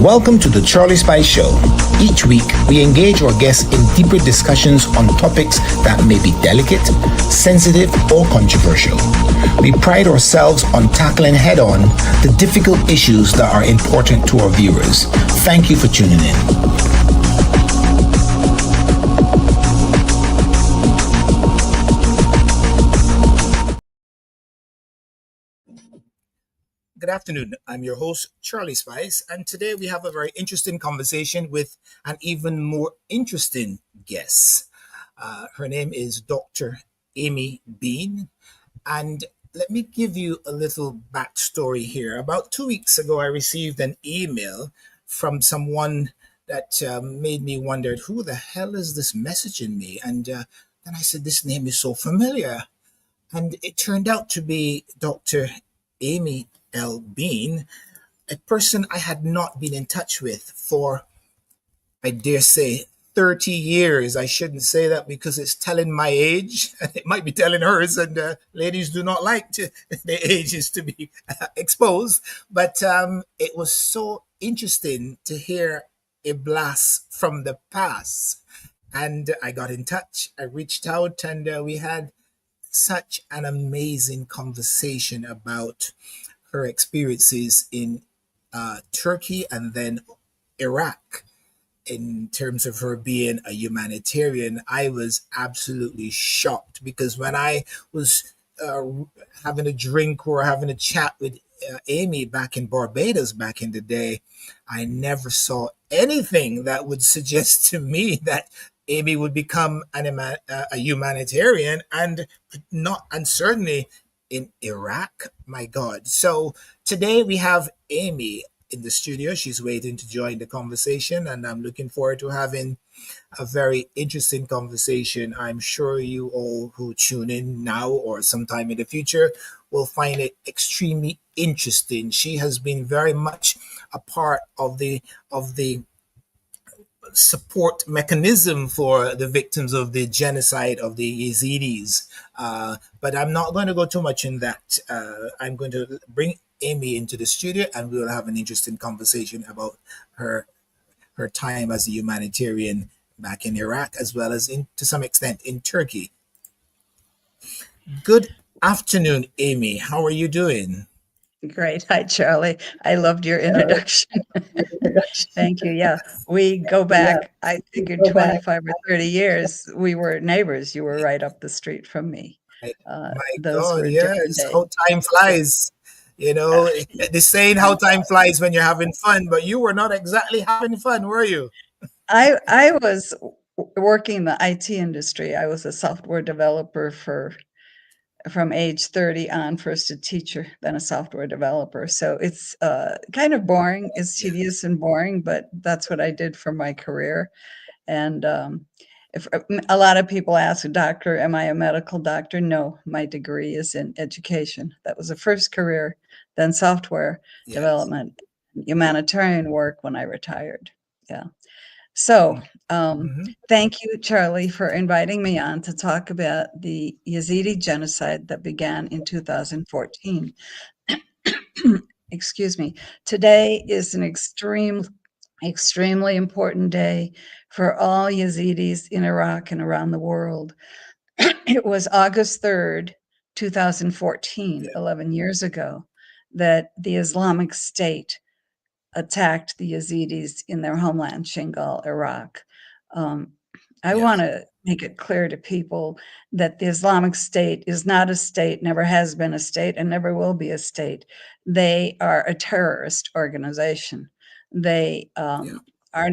Welcome to the Charlie Spice Show. Each week, we engage our guests in deeper discussions on topics that may be delicate, sensitive, or controversial. We pride ourselves on tackling head-on the difficult issues that are important to our viewers. Thank you for tuning in. Good afternoon. I'm your host, Charlie Spice, and today we have a very interesting conversation with an even more interesting guest. Her name is Dr. Amy Bean, and let me give you a little backstory here. About 2 weeks ago, I received an email from someone that made me wonder, who the hell is this messaging me? And then I said, this name is so familiar. And it turned out to be Dr. Amy L. Bean, a person I had not been in touch with for, I dare say, 30 years. I shouldn't say that because it's telling my age, and it might be telling hers, and ladies do not like their ages to be exposed. But it was so interesting to hear a blast from the past. And I got in touch, I reached out, and we had such an amazing conversation about her experiences in Turkey and then Iraq. In terms of her being a humanitarian, I was absolutely shocked because when I was having a drink or having a chat with Amy back in Barbados back in the day, I never saw anything that would suggest to me that Amy would become a humanitarian, and certainly in Iraq. My God. So today we have Amy in the studio. She's waiting to join the conversation, and I'm looking forward to having a very interesting conversation. I'm sure you all who tune in now or sometime in the future will find it extremely interesting. She has been very much a part of the support mechanism for the victims of the genocide of the Ezidis. But I'm not going to go too much in that. I'm going to bring Amy into the studio, and we'll have an interesting conversation about her time as a humanitarian back in Iraq, as well as to some extent in Turkey. Good afternoon, Amy. How are you doing? Great. Hi, Charlie. I loved your introduction. Thank you. Yeah, we go back, I figured 25 or 30 years. We were neighbors. You were right up the street from me. My Those God, were different yes. days. How time flies. You know, the saying how time flies when you're having fun, but you were not exactly having fun, were you? I was working in the IT industry. I was a software developer from age 30 on, first a teacher, then a software developer. So it's kind of boring. It's tedious and boring, but that's what I did for my career. And if a lot of people ask, doctor, am I a medical doctor? No, my degree is in education. That was the first career, then software development, humanitarian work when I retired. Yeah. So thank you, Charlie, for inviting me on to talk about the Yazidi genocide that began in 2014. Excuse me. Today is an extremely important day for all Yazidis in Iraq and around the world. It was August 3rd, 2014, 11 years ago, that the Islamic State attacked the Yazidis in their homeland, Shingal, Iraq. I want to make it clear to people that the Islamic State is not a state, never has been a state, and never will be a state. They are a terrorist organization. They are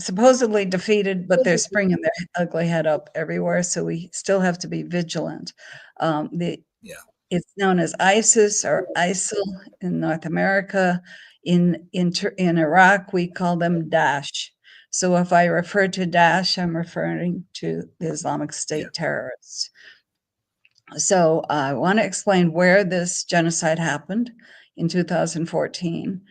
supposedly defeated, but they're springing their ugly head up everywhere, so we still have to be vigilant. It's known as ISIS or ISIL in North America. In Iraq, we call them Daesh. So if I refer to Daesh, I'm referring to the Islamic State terrorists. So I want to explain where this genocide happened in 2014.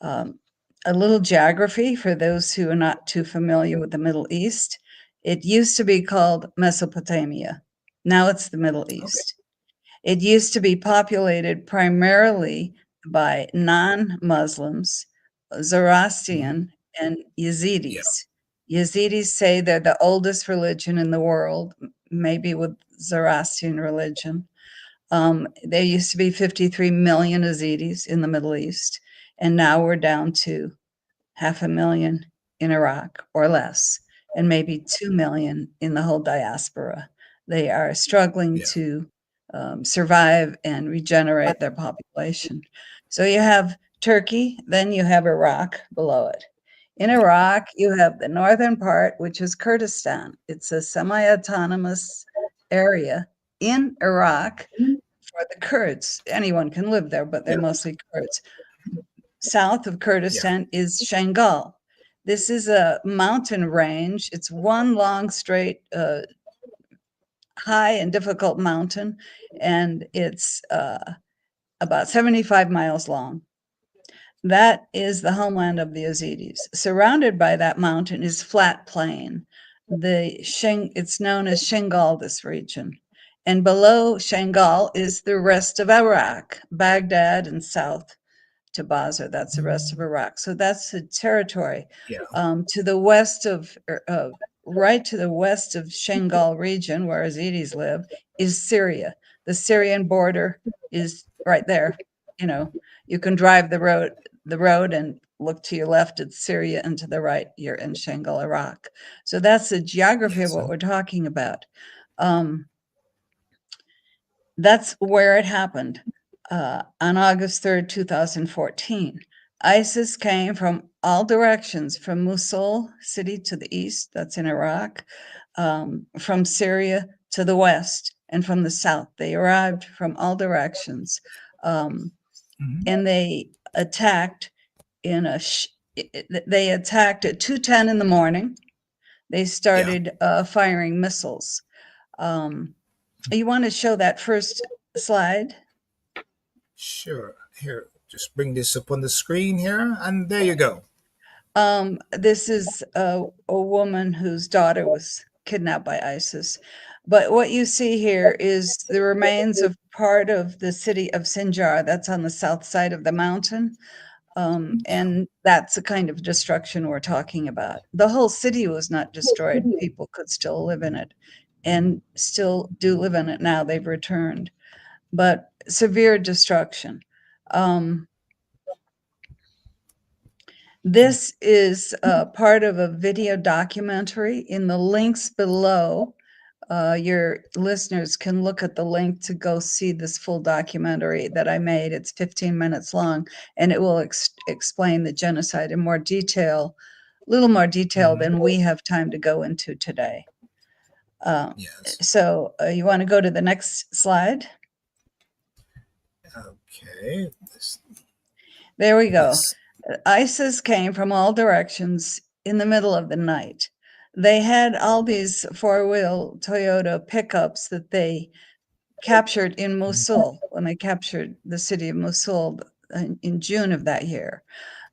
A little geography for those who are not too familiar with the Middle East. It used to be called Mesopotamia. Now it's the Middle East. It used to be populated primarily by non-Muslims, Mhm. Zoroastrian and Yeah. Yazidis. Yazidis say they're the oldest religion in the world, maybe with Zoroastrian religion. There used to be 53 million Yazidis in the Middle East, and now we're down to 500,000 in Iraq or less, and maybe 2 million in the whole diaspora. They are struggling Yeah. to survive and regenerate their population. So you have Turkey, then you have Iraq below it. In Iraq, you have the northern part, which is Kurdistan. It's a semi autonomous area in Iraq for the Kurds. Anyone can live there, but they're Yeah. mostly Kurds. South of Yeah. Kurdistan is Shingal. This is a mountain range. It's one long, straight, high and difficult mountain, and it's about 75 miles long. That is the homeland of the Ezidis. Surrounded by that mountain is flat plain. It's known as Shingal, this region. And below Shingal is the rest of Iraq, Baghdad and south to Basra. That's the rest of Iraq. So that's the territory. Yeah. To the west of, right to the west of Shingal region, where Ezidis live, is Syria. The Syrian border is right there. You know, you can drive the road and look to your left, it's Syria, and to the right, you're in Shingal, Iraq. So that's the geography of Yes. what we're talking about. Um, that's where it happened on August 3rd, 2014. ISIS came from all directions, from Mosul city to the east, that's in Iraq, from Syria to the west, and from the south. They arrived from all directions. Mhm. And they attacked they attacked at 2:10 in the morning. They Yeah. started firing missiles. You want to show that first slide? Sure. Here, just bring this up on the screen here, and there you go. This is a woman whose daughter was kidnapped by ISIS. But what you see here is the remains of part of the city of Sinjar. That's on the south side of the mountain. Yeah. And that's the kind of destruction we're talking about. The whole city was not destroyed. People could still live in it and still do live in it now. They've returned, but severe destruction. Um, This is part of a video documentary. In the links below, your listeners can look at the link to go see this full documentary that I made. It's 15 minutes long, and it will explain the genocide in more detail, a little more detail Hmm. than we have time to go into today. Uh, Yes. so you want to go to the next slide? Okay. There we go. Yes. ISIS came from all directions in the middle of the night. They had all these four-wheel Toyota pickups that they captured in Mosul when they captured the city of Mosul in June of that year.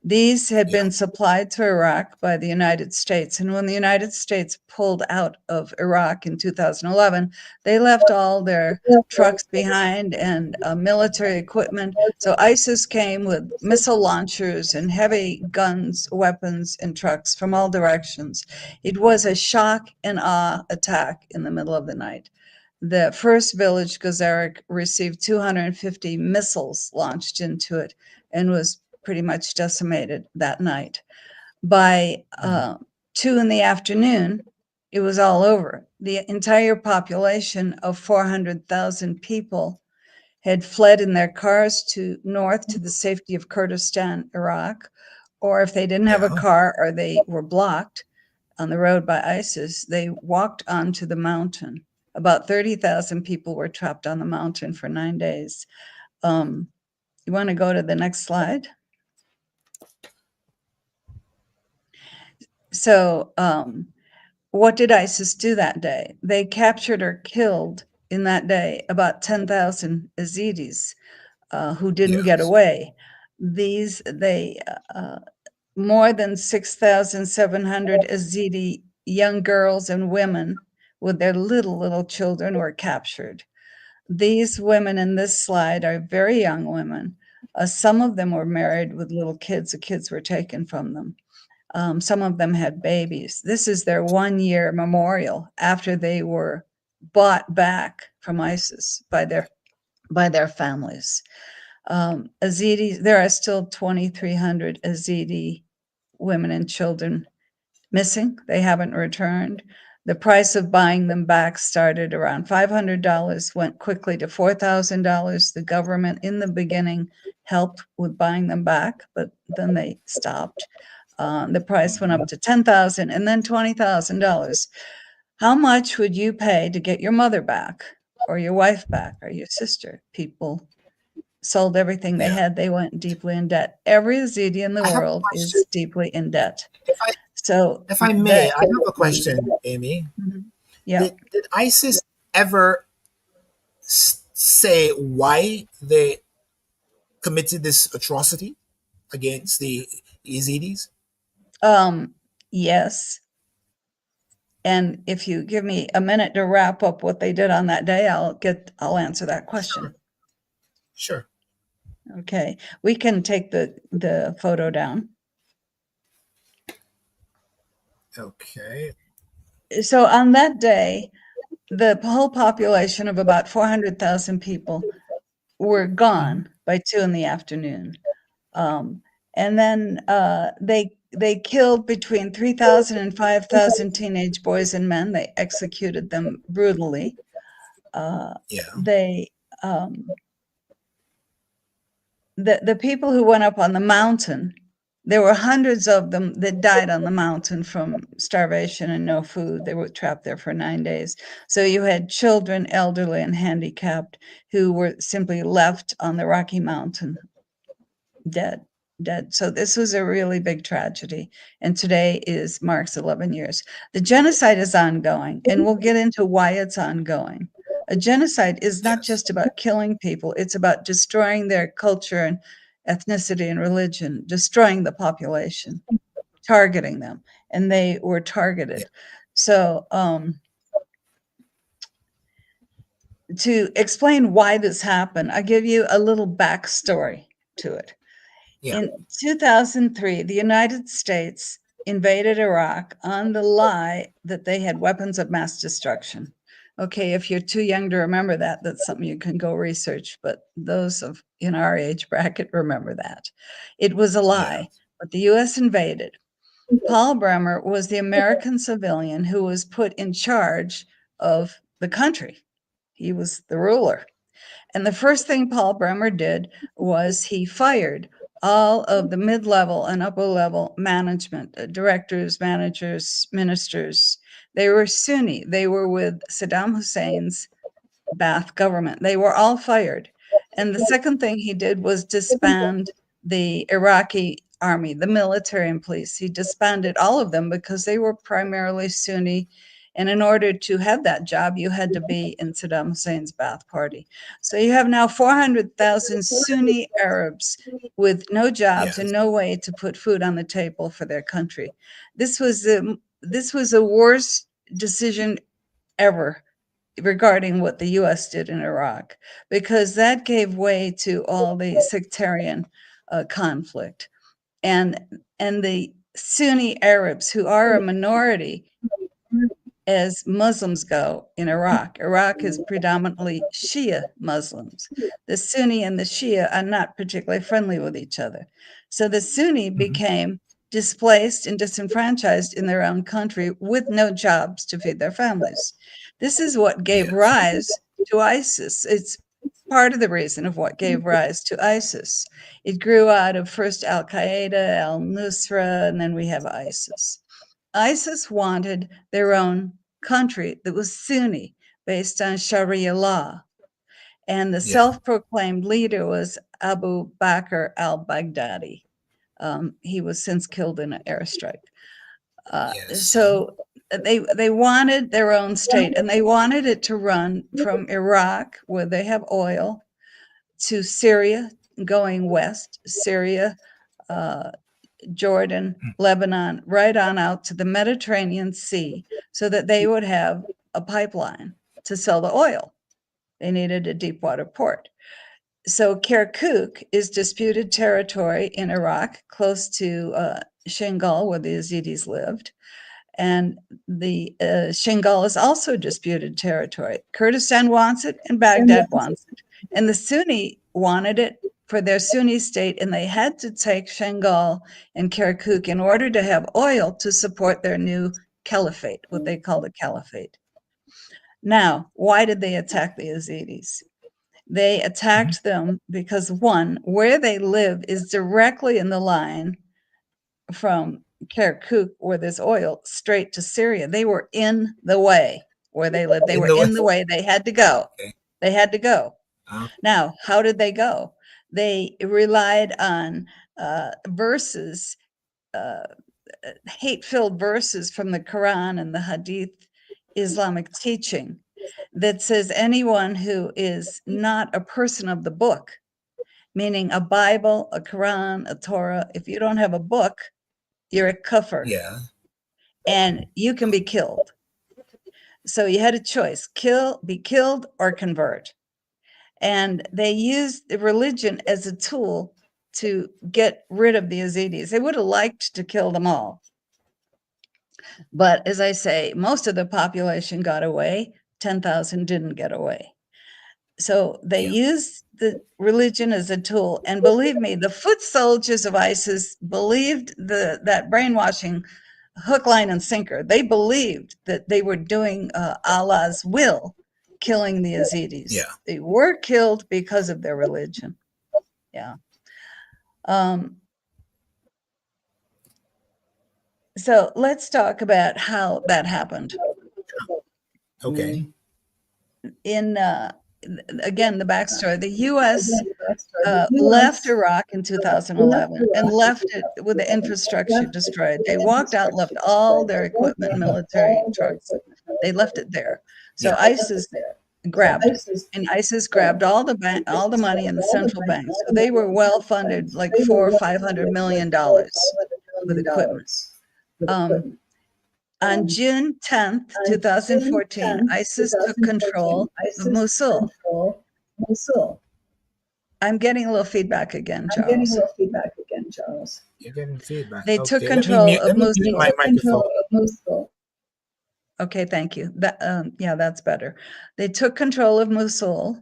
These had Yeah. been supplied to Iraq by the United States. And when the United States pulled out of Iraq in 2011, they left all their trucks behind and military equipment. So ISIS came with missile launchers and heavy guns, weapons, and trucks from all directions. It was a shock and awe attack in the middle of the night. The first village, Gazarik, received 250 missiles launched into it and was pretty much decimated that night. By Mhm. 2 in the afternoon, it was all over. The entire population of 400,000 people had fled in their cars to north to the safety of Kurdistan, Iraq, or if they didn't have a Yeah. car or they were blocked on the road by ISIS, they walked onto the mountain. About 30,000 people were trapped on the mountain for 9 days. You want to go to the next slide? So, what did ISIS do that day? They captured or killed in that day about 10,000 Ezidis who didn't get Yes. away. More than 6,700 Ezidi young girls and women with their little children were captured. These women in this slide are very young women. Some of them were married with little kids. The kids were taken from them. Some of them had babies. This is their 1-year memorial after they were bought back from ISIS by their families. Ezidi, there are still 2,300 Ezidi women and children missing. They haven't returned. The price of buying them back started around $500, went quickly to $4,000. The government in the beginning helped with buying them back, but then they stopped. The price went up to $10,000 and then $20,000. How much would you pay to get your mother back or your wife back or your sister? People sold everything they Yeah. had. They went deeply in debt. Every Yazidi in the I have a world question. is deeply in debt. If I So if I may, that, I have a question, Amy. yeah. Did ISIS ever say why they committed this atrocity against the Yazidis? Yes. And if you give me a minute to wrap up what they did on that day, I'll answer that question. Sure. Okay. We can take the photo down. Okay. So on that day, the whole population of about 400,000 people were gone by 2 in the afternoon. And then they killed between 3,000 and 5,000 teenage boys and men. They executed them brutally. Yeah. They the people who went up on the mountain, there were hundreds of them that died on the mountain from starvation and no food. They were trapped there for 9 days. So you had children, elderly, and handicapped who were simply left on the Rocky Mountain dead. So this was a really big tragedy. And today marks 11 years. The genocide is ongoing, and we'll get into why it's ongoing. A genocide is not Yes. just about killing people, it's about destroying their culture and ethnicity and religion, destroying the population, targeting them. And they were Yeah. targeted. So, to explain why this happened, I'll give you a little backstory to it. Yeah. In 2003, the United States invaded Iraq on the lie that they had weapons of mass destruction. Okay, if you're too young to remember that, that's something you can go research, but those in our age bracket remember that. It was a Yeah. lie, but the US invaded. Paul Bremer was the American civilian who was put in charge of the country. He was the ruler. And the first thing Paul Bremer did was he fired all of the mid-level and upper-level management, directors, managers, ministers. They were Sunni. They were with Saddam Hussein's Ba'ath government. They were all fired. And the second thing he did was disband the Iraqi army, the military and police. He disbanded all of them because they were primarily Sunni. And in order to have that job, you had to be in Saddam Hussein's Ba'ath Party. So you have now 400,000 Sunni Arabs with no jobs and Yes. no way to put food on the table for their country. This was the worst decision ever regarding what the US did in Iraq, because that gave way to all the sectarian conflict. And the Sunni Arabs, who are a minority as Muslims go in Iraq. Iraq is predominantly Shia Muslims. The Sunni and the Shia are not particularly friendly with each other. So the Sunni became displaced and disenfranchised in their own country with no jobs to feed their families. This is what gave Yes. rise to ISIS. It's part of the reason of what gave rise to ISIS. It grew out of first Al Qaeda, Al Nusra, and then we have ISIS. ISIS wanted their own country that was Sunni, based on Sharia law. And the Yeah. self-proclaimed leader was Abu Bakr al-Baghdadi. He was since killed in an airstrike. Yes. So they wanted their own state, and they wanted it to run from Iraq, where they have oil, to Syria, going west, Syria, Jordan, Lebanon, right on out to the Mediterranean Sea, so that they would have a pipeline to sell the oil. They needed a deep water port. So Kirkuk is disputed territory in Iraq, close to Shingal, where the Ezidis lived. And the Shingal is also disputed territory. Kurdistan wants it, and Baghdad wants it. And the Sunni wanted it for their Sunni state, and they had to take Shingal and Kirkuk in order to have oil to support their new caliphate, what they call the caliphate. Now, why did they attack the Yazidis? They attacked them because, one, where they live is directly in the line from Kirkuk, where there's oil, straight to Syria. They were in the way where they lived. They were in the way. They had to go. Okay. They had to go. Now, how did they go? They relied on verses, hate-filled verses from the Quran and the Hadith Islamic teaching that says anyone who is not a person of the book, meaning a Bible, a Quran, a Torah, if you don't have a book, you're a kafir. Yeah. And you can be killed. So you had a choice, be killed or convert. And they used religion as a tool to get rid of the Yazidis. They would have liked to kill them all. But as I say, most of the population got away, 10,000 didn't get away. So they used the religion as a tool. And believe me, the foot soldiers of ISIS believed that brainwashing hook, line, and sinker. They believed that they were doing Allah's will, killing the Ezidis. Yeah. They were killed because of their religion. Yeah. So let's talk about how that happened. Okay. Again, the backstory, the U.S. Left Iraq in 2011 and left it with the infrastructure destroyed. They walked out, left all their equipment, military trucks. They left it there. So ISIS grabbed, and ISIS grabbed all the money in the central bank. So they were well funded, like $400 or $500 million with equipment. On June 10th, 2014, ISIS took control of Mosul. I'm getting a little feedback again, Charles. You're getting feedback. They took control of Let me mute my microphone. Okay, thank you. Yeah, that's better. They took control of Mosul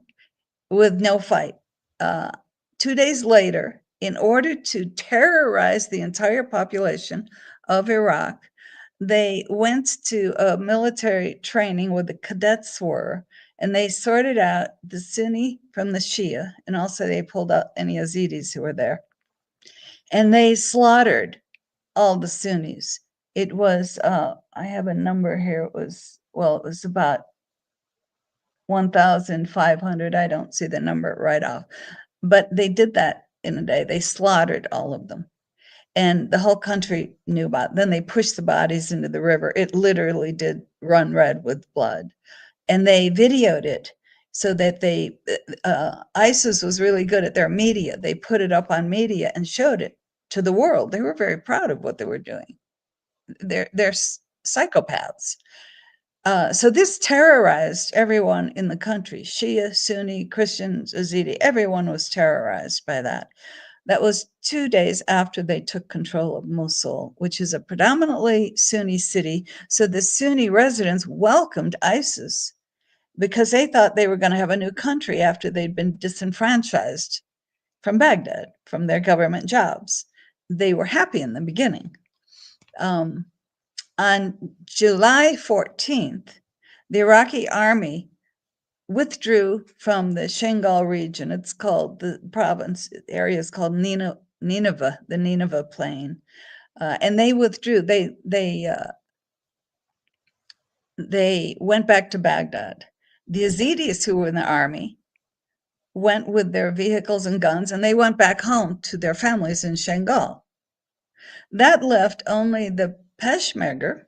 with no fight. 2 days later, in order to terrorize the entire population of Iraq, they went to a military training where the cadets were, and they sorted out the Sunni from the Shia, and also they pulled out any Ezidis who were there. And they slaughtered all the Sunnis. It was, I have a number here, it was about 1,500. I don't see the number right off. But they did that in a day. They slaughtered all of them. And the whole country knew about it. Then they pushed the bodies into the river. It literally did run red with blood. And they videoed it so that ISIS was really good at their media. They put it up on media and showed it to the world. They were very proud of what they were doing. They're psychopaths. So this terrorized everyone in the country, Shia, Sunni, Christians, Ezidi, everyone was terrorized by that. That was 2 days after they took control of Mosul, which is a predominantly Sunni city. So the Sunni residents welcomed ISIS because they thought they were going to have a new country after they'd been disenfranchised from Baghdad, from their government jobs. They were happy in the beginning. On July 14th, the Iraqi army withdrew from the Shingal region. It's called, the province area is called Nineveh, the Nineveh Plain. And they withdrew. They went back to Baghdad. The Ezidis who were in the army went with their vehicles and guns, and they went back home to their families in Shingal. That left only the Peshmerga.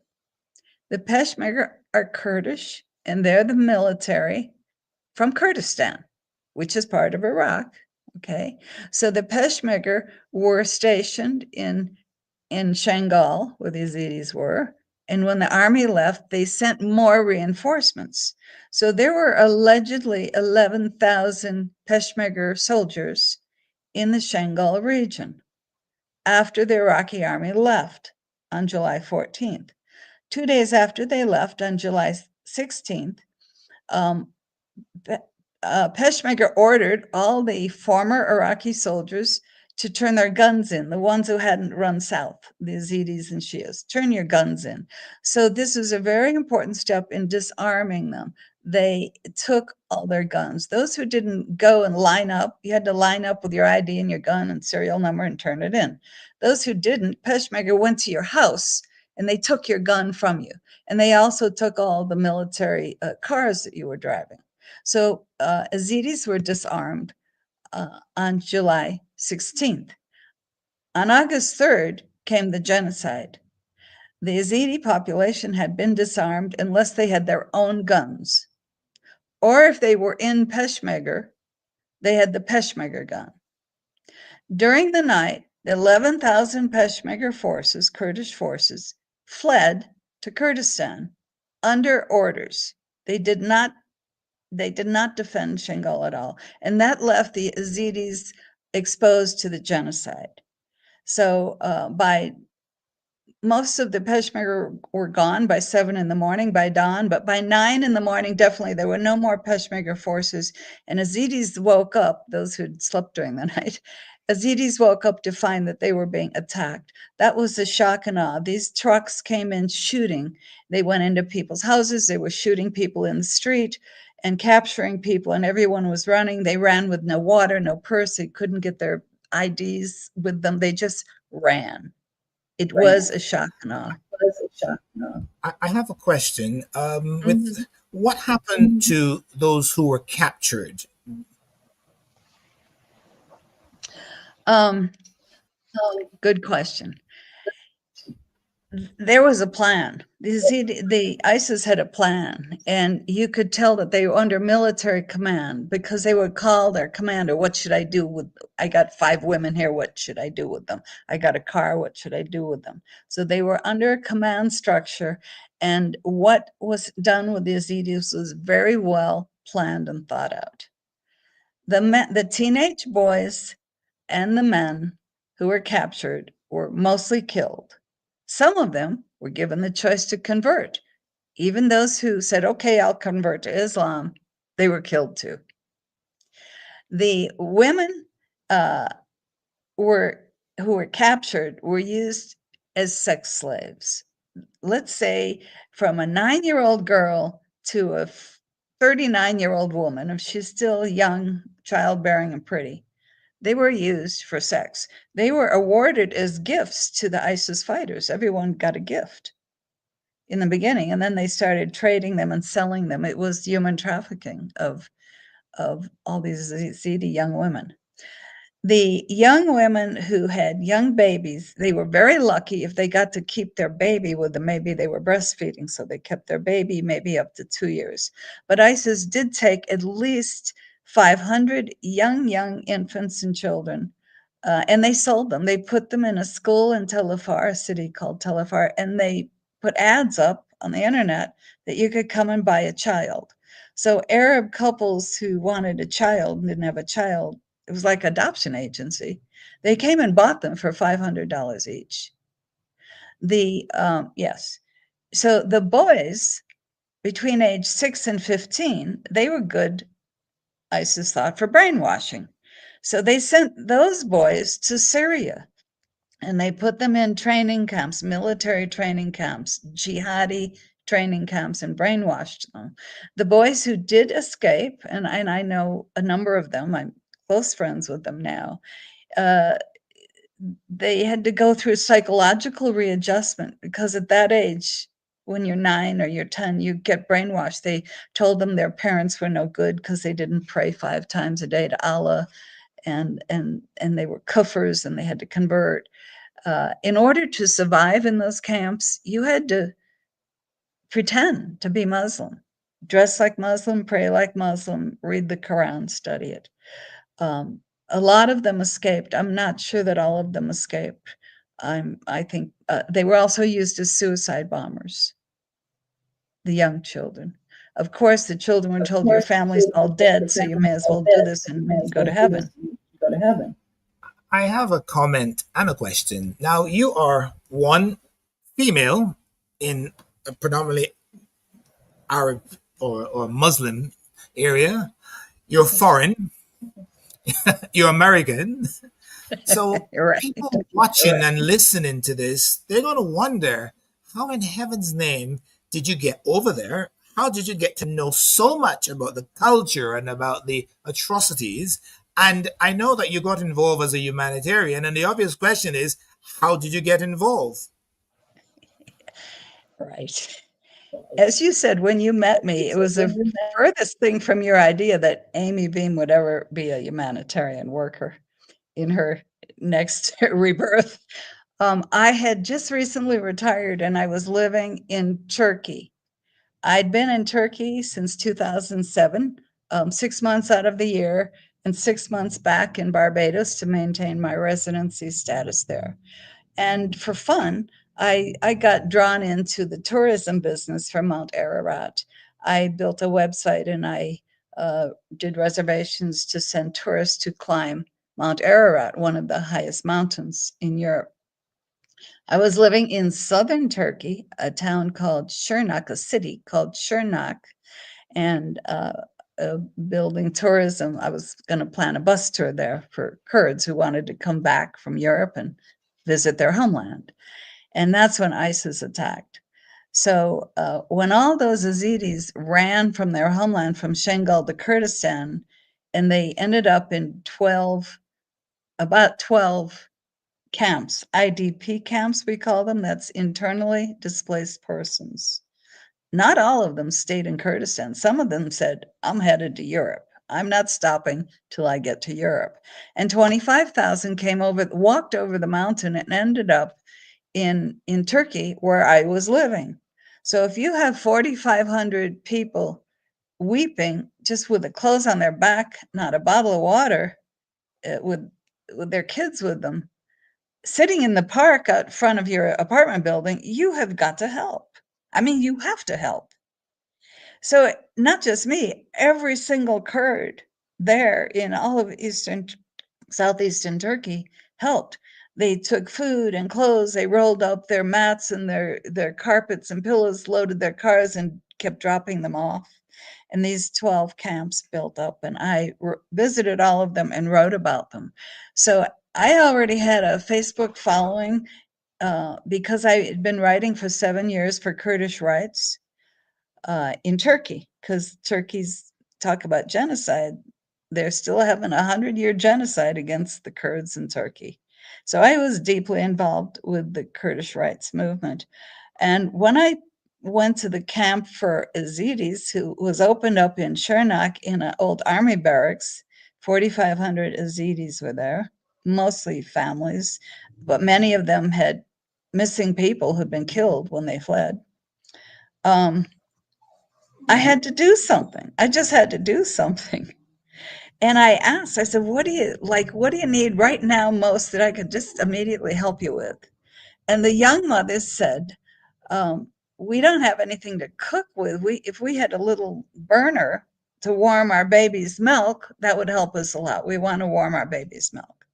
The Peshmerga are Kurdish, and they're the military from Kurdistan, which is part of Iraq. Okay, so the Peshmerga were stationed in Shingal, where the Ezidis were, And when the army left, they sent more reinforcements. So there were allegedly 11,000 Peshmerga soldiers in the Shingal region after the Iraqi army left on July 14th. 2 days after they left on July 16th, um, Peshmerga ordered all the former Iraqi soldiers to turn their guns in, the ones who hadn't run south, the Ezidis and Shias, turn your guns in. So this was a very important step in disarming them. They took all their guns. Those who didn't go and line up, you had to line up with your ID and your gun and serial number and turn it in. Those who didn't, Peshmerga went to your house and they took your gun from you. And they also took all the military cars that you were driving. So Ezidis were disarmed on July 16th. On August 3rd came the genocide. The Ezidi population had been disarmed unless they had their own guns. Or if they were in Peshmerga, they had the Peshmerga gun. During the night, the 11,000 Peshmerga forces, Kurdish forces, fled to Kurdistan under orders. They did not defend Shingal at all. And that left the Ezidis exposed to the genocide. So by most of the Peshmerga were gone by 7 in the morning by dawn, but by 9 in the morning, definitely there were no more Peshmerga forces. And Ezidis woke up, those who'd slept during the night, Ezidis woke up to find that they were being attacked. That was a shock and awe. These trucks came in shooting. They went into people's houses. They were shooting people in the street and capturing people, and everyone was running. They ran with no water, no purse. They couldn't get their IDs with them. They just ran. It was a shock and awe. I have a question. With what happened to those who were captured? Good question. There was a plan. The ISIS had a plan, and you could tell that they were under military command because they would call their commander, what should I do with, I got 5 women here, what should I do with them? I got a car, what should I do with them? So they were under a command structure, and what was done with the Ezidis was very well planned and thought out. The teenage boys and the men who were captured were mostly killed. Some of them were given the choice to convert. Even those who said, okay, I'll convert to Islam, they were killed too. The women who were captured were used as sex slaves. Let's say from a 9-year-old girl to a 39-year-old woman, if she's still young, childbearing, and pretty, they were used for sex. They were awarded as gifts to the ISIS fighters. Everyone got a gift in the beginning, and then they started trading them and selling them. It was human trafficking of all these Ezidi young women. The young women who had young babies, they were very lucky if they got to keep their baby with them. Maybe they were breastfeeding, so they kept their baby maybe up to 2 years. But ISIS did take at least 500 young infants and children, and they sold them. They put them in a school in Tel Afar, a city called Tel Afar, and they put ads up on the internet that you could come and buy a child. So Arab couples who wanted a child and didn't have a child, it was like adoption agency. They came and bought them for $500 each. Yes. So the boys between age 6 and 15, they were good, ISIS thought, for brainwashing. So they sent those boys to Syria and they put them in training camps, military training camps, jihadi training camps, and brainwashed them. The boys who did escape, and I know a number of them, I'm close friends with them now, they had to go through psychological readjustment because at that age, when you're 9 or you're 10, you get brainwashed. They told them their parents were no good because they didn't pray 5 times a day to Allah, and they were kuffars and they had to convert. In order to survive in those camps, you had to pretend to be Muslim, dress like Muslim, pray like Muslim, read the Quran, study it. A lot of them escaped. I'm not sure that all of them escaped. I think they were also used as suicide bombers, the young children. Of course, the children were Of told your course, family's the all children, dead, your so you family may is as all well do dead, this so you may and as go well to do this heaven. and go to heaven. I have a comment and a question. Now, you are one female in a predominantly Arab or Muslim area. You're foreign, you're American. So, Right. people watching and listening to this, they're going to wonder, how in heaven's name did you get over there? How did you get to know so much about the culture and about the atrocities? And I know that you got involved as a humanitarian, and the obvious question is, how did you get involved? Right. As you said, when you met me, it was the When you furthest thing from your idea that Amy Beam would ever be a humanitarian worker in her next rebirth. I had just recently retired and I was living in Turkey. I'd been in Turkey since 2007, 6 months out of the year, and 6 months back in Barbados to maintain my residency status there. And for fun, I got drawn into the tourism business for Mount Ararat. I built a website and I did reservations to send tourists to climb Mount Ararat, one of the highest mountains in Europe. I was living in southern Turkey, a town called Shirnak, a city called Shirnak, and building tourism. I was going to plan a bus tour there for Kurds who wanted to come back from Europe and visit their homeland. And that's when ISIS attacked. So when all those Ezidis ran from their homeland from Shingal to Kurdistan, and they ended up in about 12 camps, IDP camps, we call them, that's internally displaced persons. Not all of them stayed in Kurdistan. Some of them said, I'm headed to Europe. I'm not stopping till I get to Europe. And 25,000 came over, walked over the mountain and ended up in Turkey where I was living. So if you have 4,500 people weeping just with the clothes on their back, not a bottle of water, with their kids with them, sitting in the park out front of your apartment building, you have got to help. I mean, you have to help. So not just me, every single Kurd there in all of southeastern Turkey helped. They took food and clothes, they rolled up their mats and their carpets and pillows, loaded their cars and kept dropping them off. And these 12 camps built up, and I visited all of them and wrote about them. So I already had a Facebook following because I had been writing for 7 years for Kurdish rights in Turkey, because Turkey's talk about genocide. They're still having 100-year genocide against the Kurds in Turkey. So I was deeply involved with the Kurdish rights movement. And when I went to the camp for Ezidis, who was opened up in Shernak in an old army barracks, 4,500 Ezidis were there, mostly families, but many of them had missing people who'd been killed when they fled. Um, I had to do something. I just had to do something. And I asked, I said, what do you like? What do you need right now most that I could just immediately help you with? And the young mothers said, we don't have anything to cook with. If we had a little burner to warm our baby's milk, that would help us a lot. We want to warm our baby's milk.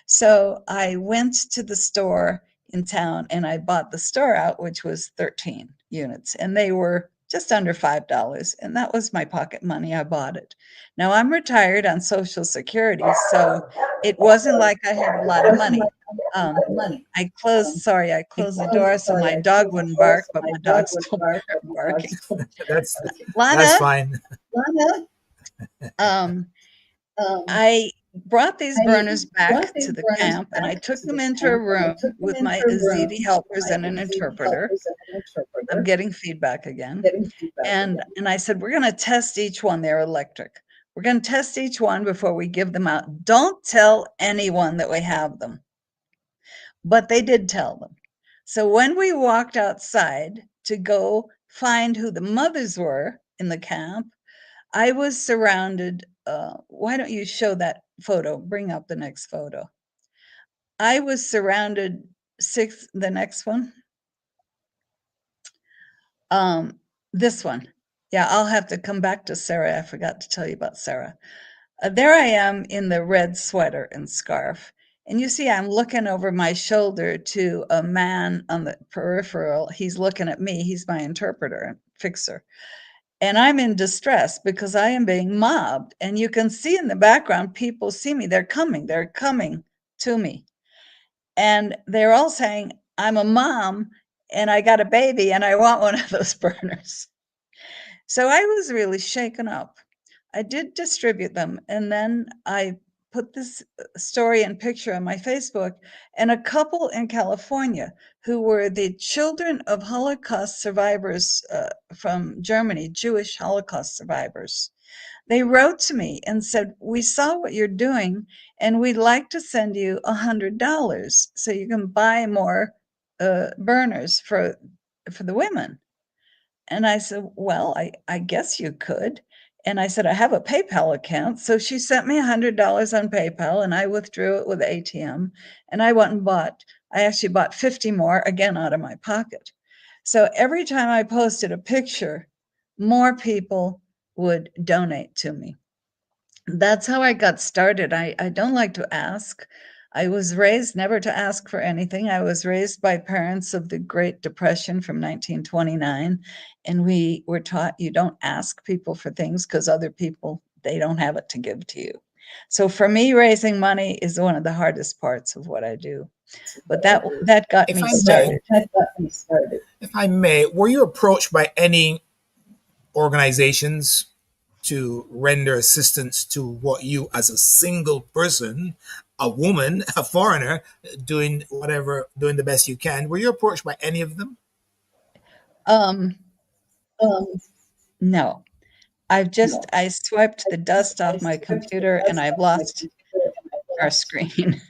So I went to the store in town and I bought the store out, which was 13 units, and they were just under $5. And that was my pocket money. I bought it. Now I'm retired on Social Security, so it wasn't like I had a lot of money. money. I closed the door so my dog wouldn't bark, but my dog's still barking. That's that's Lana, fine. Lana, um, um, I brought these I burners back brought to these the burners camp and I back took to them the into a camp and I room took them with my into a room Ezidi with helpers my and an Ezidi interpreter. helpers and an I'm interpreter, getting feedback again. getting feedback again. And I said, we're going to test each one. They're electric. We're going to test each one before we give them out. Don't tell anyone that we have them. But they did tell them. So when we walked outside to go find who the mothers were in the camp, I was surrounded. Why don't you show that photo? Bring up the next photo. I was surrounded the next one. This one. Yeah, I'll have to come back to Sarah. I forgot to tell you about Sarah. There I am in the red sweater and scarf. And you see, I'm looking over my shoulder to a man on the peripheral. He's looking at me. He's my interpreter and fixer. And I'm in distress because I am being mobbed. And you can see in the background, people see me. They're coming to me. And they're all saying, I'm a mom and I got a baby and I want one of those burners. So I was really shaken up. I did distribute them. And then I put this story and picture on my Facebook, and a couple in California who were the children of Holocaust survivors from Germany, Jewish Holocaust survivors. They wrote to me and said, we saw what you're doing and we'd like to send you $100 so you can buy more burners for the women. And I said, well, I guess you could. And I said, I have a PayPal account. So she sent me $100 on PayPal and I withdrew it with ATM. And I went and I actually bought 50 more, again, out of my pocket. So every time I posted a picture, more people would donate to me. That's how I got started. I don't like to ask. I was raised never to ask for anything. I was raised by parents of the Great Depression from 1929. And we were taught you don't ask people for things because other people, they don't have it to give to you. So for me, raising money is one of the hardest parts of what I do. But that got If me I may, started. That got me started. if I may, were you approached by any organizations to render assistance to what you, as a single person, a woman, a foreigner, doing the best you can? Were you approached by any of them? Um, no. I swiped the dust off my computer and I've lost our screen.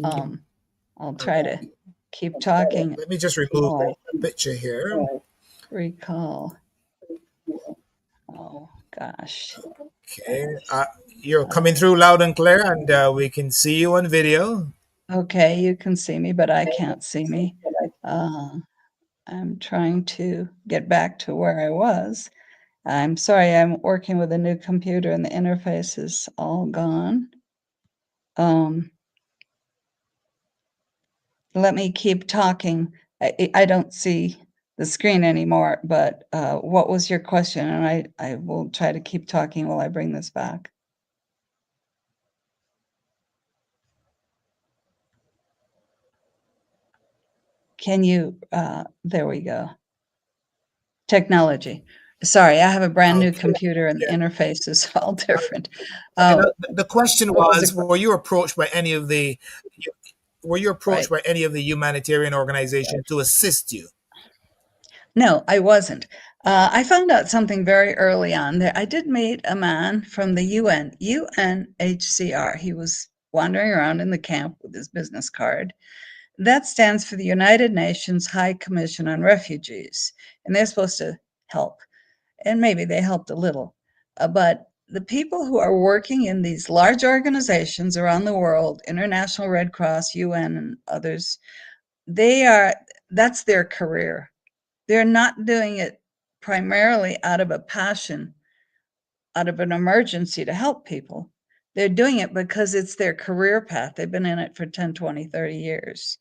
um, I'll try to keep talking. Let me just remove the picture here. Recall. Oh gosh. Okay, you're coming through loud and clear, and we can see you on video. Okay, you can see me, but I can't see me. I'm trying to get back to where I was. I'm sorry, I'm working with a new computer and the interface is all gone. Let me keep talking. I don't see the screen anymore, but what was your question? And I will try to keep talking while I bring this back. Can you, there we go. Technology. Sorry, I have a brand new computer and the interface is all different. The question was, were you approached by any of the humanitarian organizations to assist you? No, I wasn't. I found out something very early on. I did meet a man from the UNHCR. He was wandering around in the camp with his business card. That stands for the United Nations High Commission on Refugees, and they're supposed to help. And maybe they helped a little. But the people who are working in these large organizations around the world, International Red Cross, UN, and others, that's their career. They're not doing it primarily out of a passion, out of an emergency to help people. They're doing it because it's their career path. They've been in it for 10, 20, 30 years.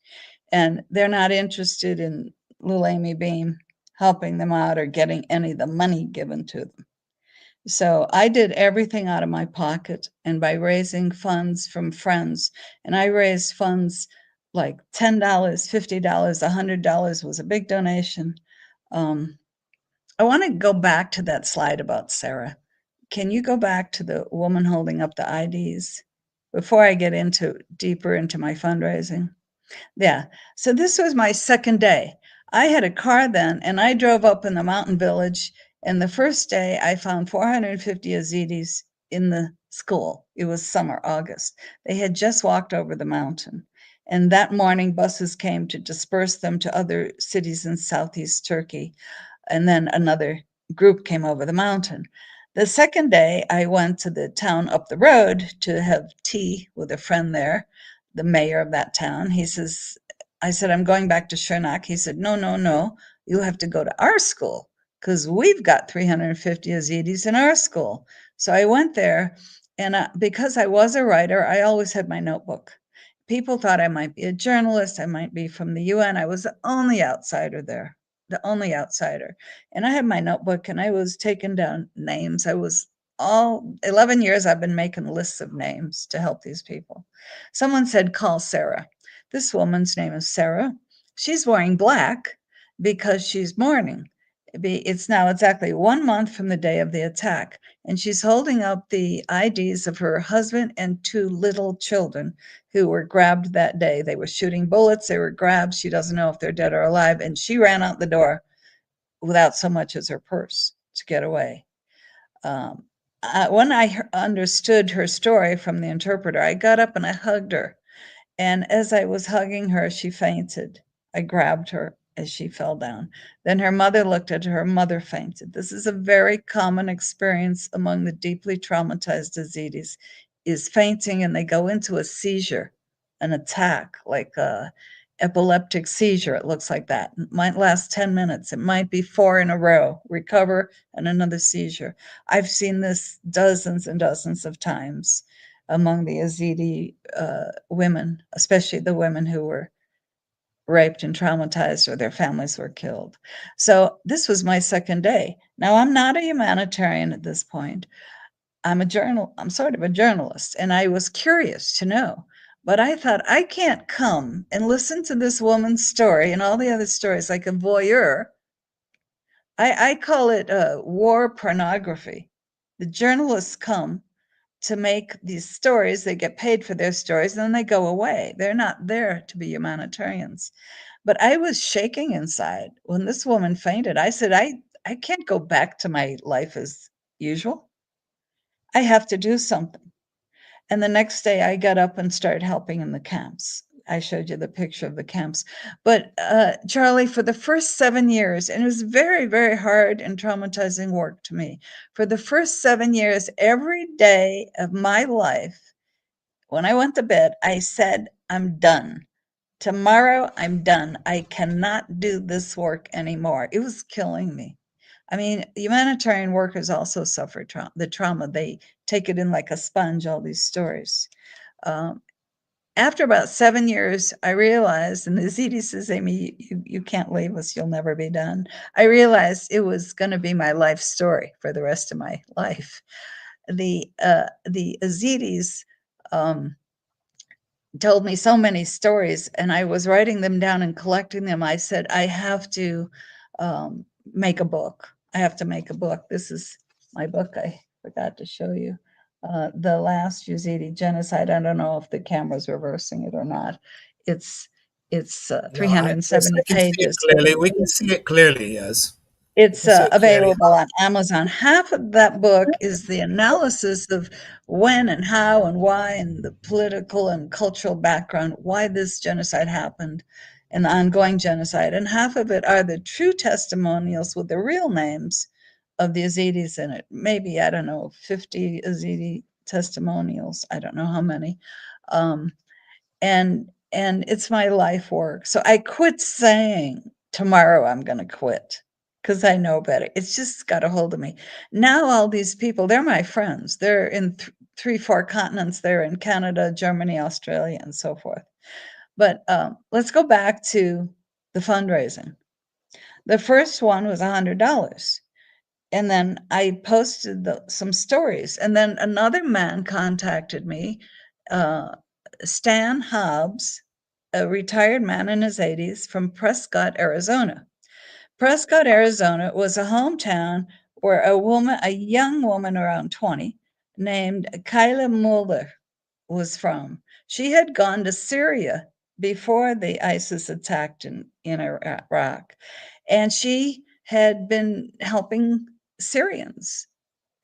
And they're not interested in little Amy Beam helping them out or getting any of the money given to them. So I did everything out of my pocket and by raising funds from friends. And I raised funds like $10, $50, $100 was a big donation. I want to go back to that slide about Sarah. Can you go back to the woman holding up the IDs before I get deeper into my fundraising? Yeah. So this was my second day. I had a car then, and I drove up in the mountain village. And the first day, I found 450 Ezidis in the school. It was summer, August. They had just walked over the mountain. And that morning, buses came to disperse them to other cities in southeast Turkey. And then another group came over the mountain. The second day, I went to the town up the road to have tea with a friend there, the mayor of that town. He says, I said, I'm going back to Shernak. He said, no, no, no. You have to go to our school because we've got 350 Ezidis in our school. So I went there, and because I was a writer, I always had my notebook. People thought I might be a journalist. I might be from the UN. I was the only outsider there, the only outsider. And I had my notebook, and I was taking down names. I was all 11 years, I've been making lists of names to help these people. Someone said, call Sarah. This woman's name is Sarah. She's wearing black because she's mourning. It's now exactly 1 month from the day of the attack, and she's holding up the IDs of her husband and two little children who were grabbed that day. They were shooting bullets, they were grabbed. She doesn't know if they're dead or alive, and she ran out the door without so much as her purse to get away. When I understood her story from the interpreter, I got up and I hugged her. And as I was hugging her, she fainted. I grabbed her as she fell down. Then her mother looked at her. Her mother fainted. This is a very common experience among the deeply traumatized Ezidis, is fainting, and they go into a seizure, an attack, like a epileptic seizure. It looks like that. It might last 10 minutes. It might be 4 in a row, recover, and another seizure. I've seen this dozens and dozens of times among the Ezidi women, especially the women who were raped and traumatized or their families were killed. So this was my second day. Now, I'm not a humanitarian at this point. I'm sort of a journalist, and I was curious to know. But I thought, I can't come and listen to this woman's story and all the other stories like a voyeur. I call it war pornography. The journalists come to make these stories. They get paid for their stories, and then they go away. They're not there to be humanitarians. But I was shaking inside when this woman fainted. I said, I can't go back to my life as usual. I have to do something. And the next day I got up and started helping in the camps. I showed you the picture of the camps. But Charlie, for the first 7 years, and it was very, very hard and traumatizing work to me. For the first 7 years, every day of my life, when I went to bed, I said, I'm done. Tomorrow, I'm done. I cannot do this work anymore. It was killing me. I mean, humanitarian workers also suffer the trauma. They take it in like a sponge, all these stories. Um, After about 7 years, I realized, and the Ezidi says, Amy, you can't leave us, you'll never be done. I realized it was going to be my life story for the rest of my life. The Ezidis told me so many stories, and I was writing them down and collecting them. I said, I have to make a book. I have to make a book. This is my book. I forgot to show you. The Last Yazidi Genocide. I don't know if the camera's reversing it or not. It's No, yes, 370 I can see it pages. clearly. We can see it clearly, yes. We It's can see it clearly. available on Amazon. Half of that book is the analysis of when and how and why and the political and cultural background, why this genocide happened and the ongoing genocide. And half of it are the true testimonials with the real names of the Ezidis in it. Maybe, I don't know, 50 Ezidi testimonials. I don't know how many. Um, and it's my life work. So I quit saying tomorrow I'm going to quit because I know better. It's just got a hold of me. Now all these people, they're my friends. They're in 4 continents. They're in Canada, Germany, Australia, and so forth. But let's go back to the fundraising. The first one was $100. And then I posted some stories. And then another man contacted me, uh, Stan Hobbs, a retired man in his 80s from Prescott, Arizona. Prescott, Arizona was a hometown where a young woman around 20, named Kyla Mueller was from. She had gone to Syria before the ISIS attacked in Iraq, and she had been helping Syrians.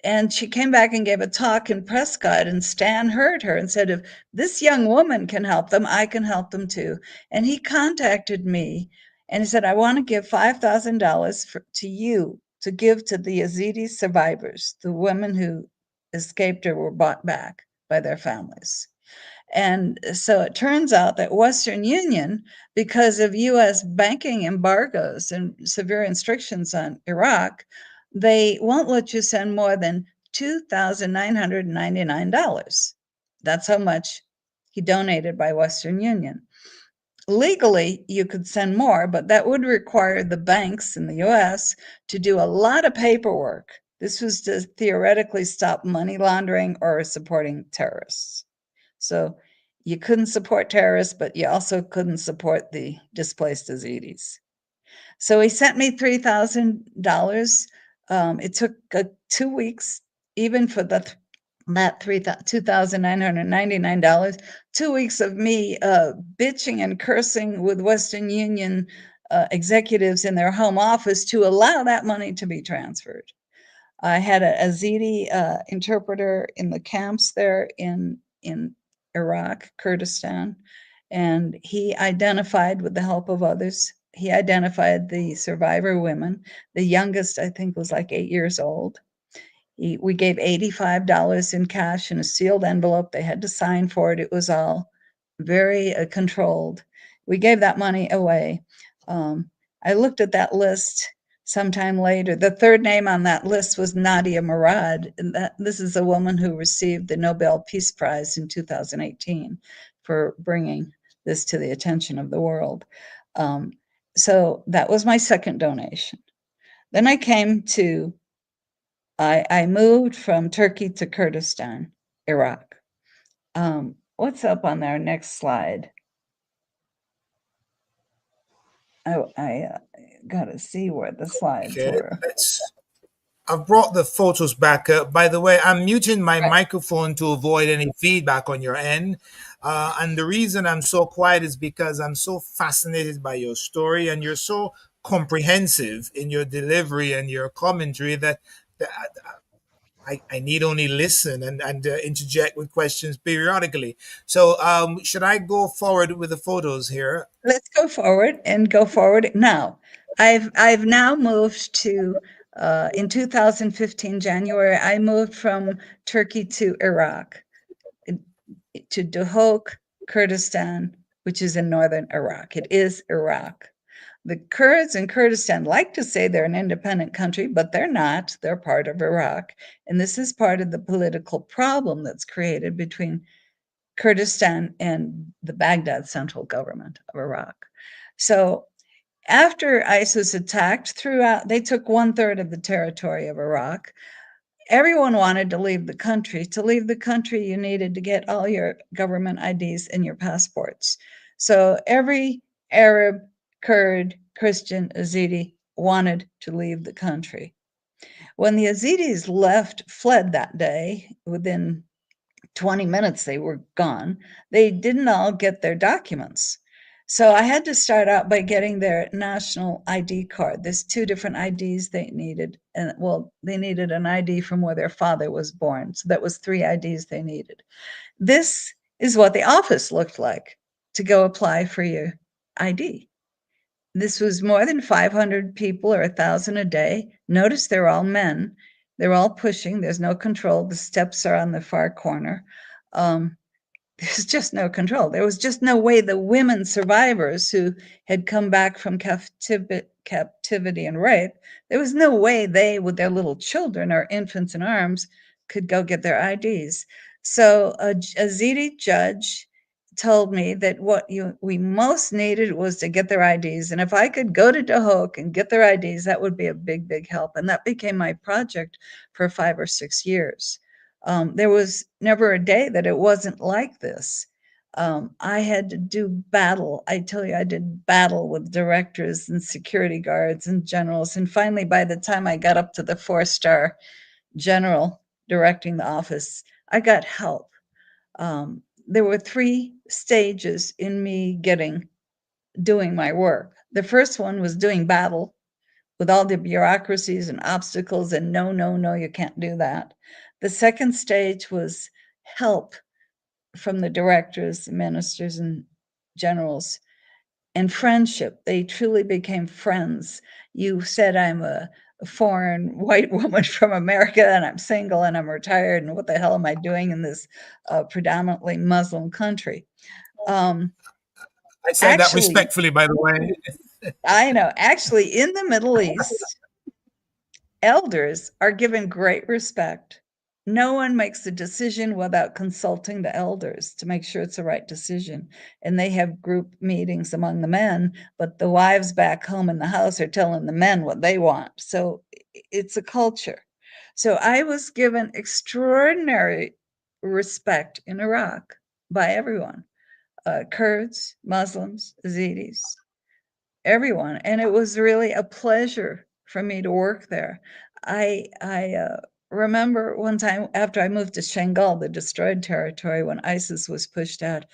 And she came back and gave a talk in Prescott, and Stan heard her and said, if this young woman can help them, I can help them too. And he contacted me and he said, I want to give $5,000 to you to give to the Yazidi survivors, the women who escaped or were brought back by their families. And so it turns out that Western Union, because of US banking embargoes and severe restrictions on Iraq, they won't let you send more than $2,999. That's how much he donated by Western Union. Legally, you could send more, but that would require the banks in the US to do a lot of paperwork. This was to theoretically stop money laundering or supporting terrorists. So you couldn't support terrorists, but you also couldn't support the displaced Ezidis. So he sent me $3,000. It took 2 weeks, even for that $2,999, 2 weeks of me bitching and cursing with Western Union executives in their home office to allow that money to be transferred. I had a Ezidi interpreter in the camps there in Iraq, Kurdistan, and he identified, with the help of others, he identified the survivor women. The youngest, I think, was like 8 years old. We gave $85 in cash in a sealed envelope. They had to sign for it. It was all very controlled. We gave that money away. I looked at that list sometime later. The third name on that list was Nadia Murad. And this is a woman who received the Nobel Peace Prize in 2018 for bringing this to the attention of the world. So that was my second donation. Then I moved from Turkey to Kurdistan, Iraq. What's up on our next slide? I got to see where the slides Okay, were. I've brought the photos back up. By the way, I'm muting my Right. microphone to avoid any feedback on your end. And the reason I'm so quiet is because I'm so fascinated by your story, and you're so comprehensive in your delivery and your commentary that I need only listen and interject with questions periodically. So, should I go forward with the photos here? Let's go forward and go forward now. I've now moved to in 2015 January. I moved from Turkey to Iraq, to Duhok, Kurdistan, which is in northern Iraq. It is Iraq. The Kurds in Kurdistan like to say they're an independent country, but they're not. They're part of Iraq. And this is part of the political problem that's created between Kurdistan and the Baghdad central government of Iraq. So after ISIS attacked throughout, they took 1/3 of the territory of Iraq. Everyone wanted to leave the country. To leave the country, you needed to get all your government IDs and your passports. So every Arab, Kurd, Christian, Ezidi wanted to leave the country. When the Ezidis fled that day, within 20 minutes they were gone, they didn't all get their documents. So I had to start out by getting their national ID card. There's 2 different IDs they needed. And well, they needed an ID from where their father was born. So that was 3 IDs they needed. This is what the office looked like to go apply for your ID. This was more than 500 people or 1,000 a day. Notice they're all men. They're all pushing. There's no control. The steps are on the far corner. There's just no control. There was just no way the women survivors who had come back from captivity and rape, there was no way they, with their little children or infants in arms, could go get their IDs. So a Ezidi judge told me that what we most needed was to get their IDs. And if I could go to Dahok and get their IDs, that would be a big, big help. And that became my project for 5 or 6 years. There was never a day that it wasn't like this. I had to do battle. I tell you, I did battle with directors and security guards and generals. And finally, by the time I got up to the 4-star general directing the office, I got help. There were 3 stages in me doing my work. The first one was doing battle with all the bureaucracies and obstacles and no, no, no, you can't do that. The second stage was help from the directors, ministers, and generals, and friendship. They truly became friends. You said I'm a foreign white woman from America, and I'm single and I'm retired, and what the hell am I doing in this predominantly Muslim country? Um, I say that actually, respectfully, by the way. I know, actually, in the Middle East, elders are given great respect. No one makes a decision without consulting the elders to make sure it's the right decision. And they have group meetings among the men, but the wives back home in the house are telling the men what they want. So it's a culture. So I was given extraordinary respect in Iraq by everyone, Kurds, Muslims, Ezidis, everyone, and it was really a pleasure for me to work there. I remember one time after I moved to Shingal, the destroyed territory, when ISIS was pushed out.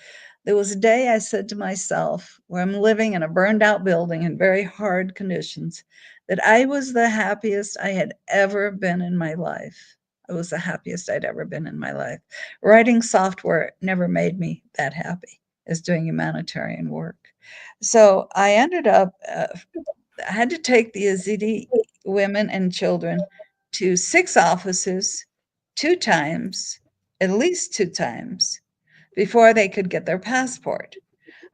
There was a day I said to myself, where I'm living in a burned out building in very hard conditions, that I was the happiest I had ever been in my life. I was the happiest I'd ever been in my life. Writing software never made me that happy as doing humanitarian work. So I ended up, I had to take the Ezidi women and children to 6 offices 2 times, at least 2 times, before they could get their passport.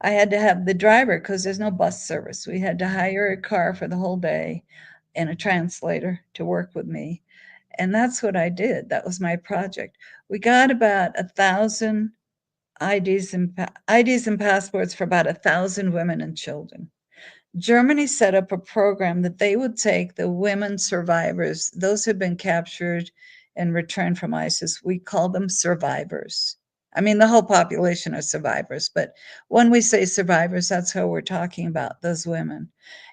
I had to have the driver because there's no bus service. We had to hire a car for the whole day and a translator to work with me. And that's what I did. That was my project. We got about 1,000 IDs and passports for about 1,000 women and children. Germany set up a program that they would take the women survivors, those who've been captured and returned from ISIS. We call them survivors. I mean, the whole population are survivors, but when we say survivors, that's how we're talking about those women.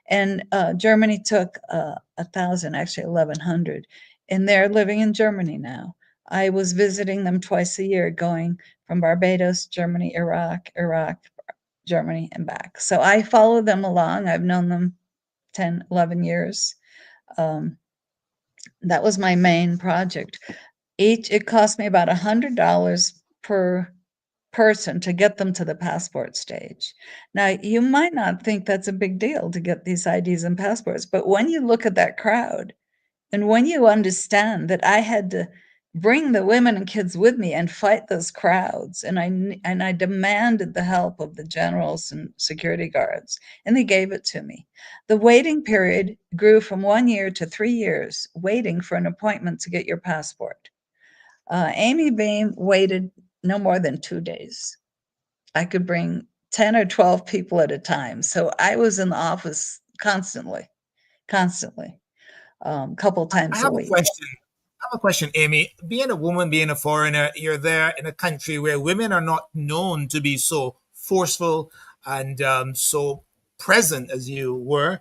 And Germany took 1,000, actually 1,100, and they're living in Germany now. I was visiting them twice a year, going from Barbados, Germany, Iraq, Germany, and back. So I follow them along. I've known them 10, 11 years. Um, that was my main project. It cost me about $100 per person to get them to the passport stage. Now, you might not think that's a big deal to get these IDs and passports, but when you look at that crowd, and when you understand that I had to bring the women and kids with me and fight those crowds, and I demanded the help of the generals and security guards, and they gave it to me. The waiting period grew from 1 year to 3 years, waiting for an appointment to get your passport. Amy Beam waited no more than 2 days. I could bring 10 or 12 people at a time. So I was in the office constantly, constantly, couple I times a have a week. question. I have a question, Amy. Being a woman, being a foreigner, you're there in a country where women are not known to be so forceful and so present as you were.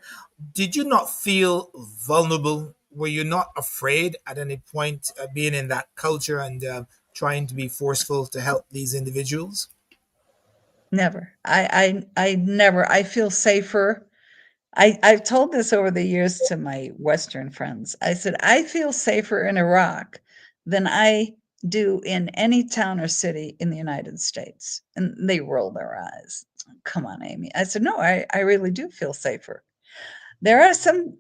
Did you not feel vulnerable? Were you not afraid at any point being in that culture and trying to be forceful to help these individuals? Never. I never. I feel safer. I've told this over the years to my Western friends. I said, I feel safer in Iraq than I do in any town or city in the United States. And they roll their eyes. Come on, Amy. I said, no, I really do feel safer. There are some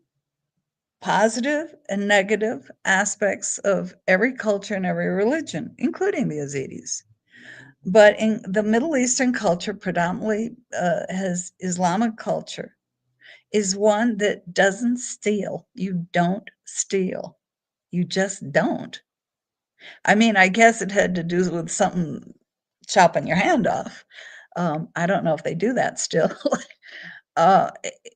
positive and negative aspects of every culture and every religion, including the Yazidis. But in the Middle Eastern culture, predominantly has Islamic culture, is one that doesn't steal. You don't steal. You just don't. I mean, I guess it had to do with something chopping your hand off. I don't know if they do that still. uh,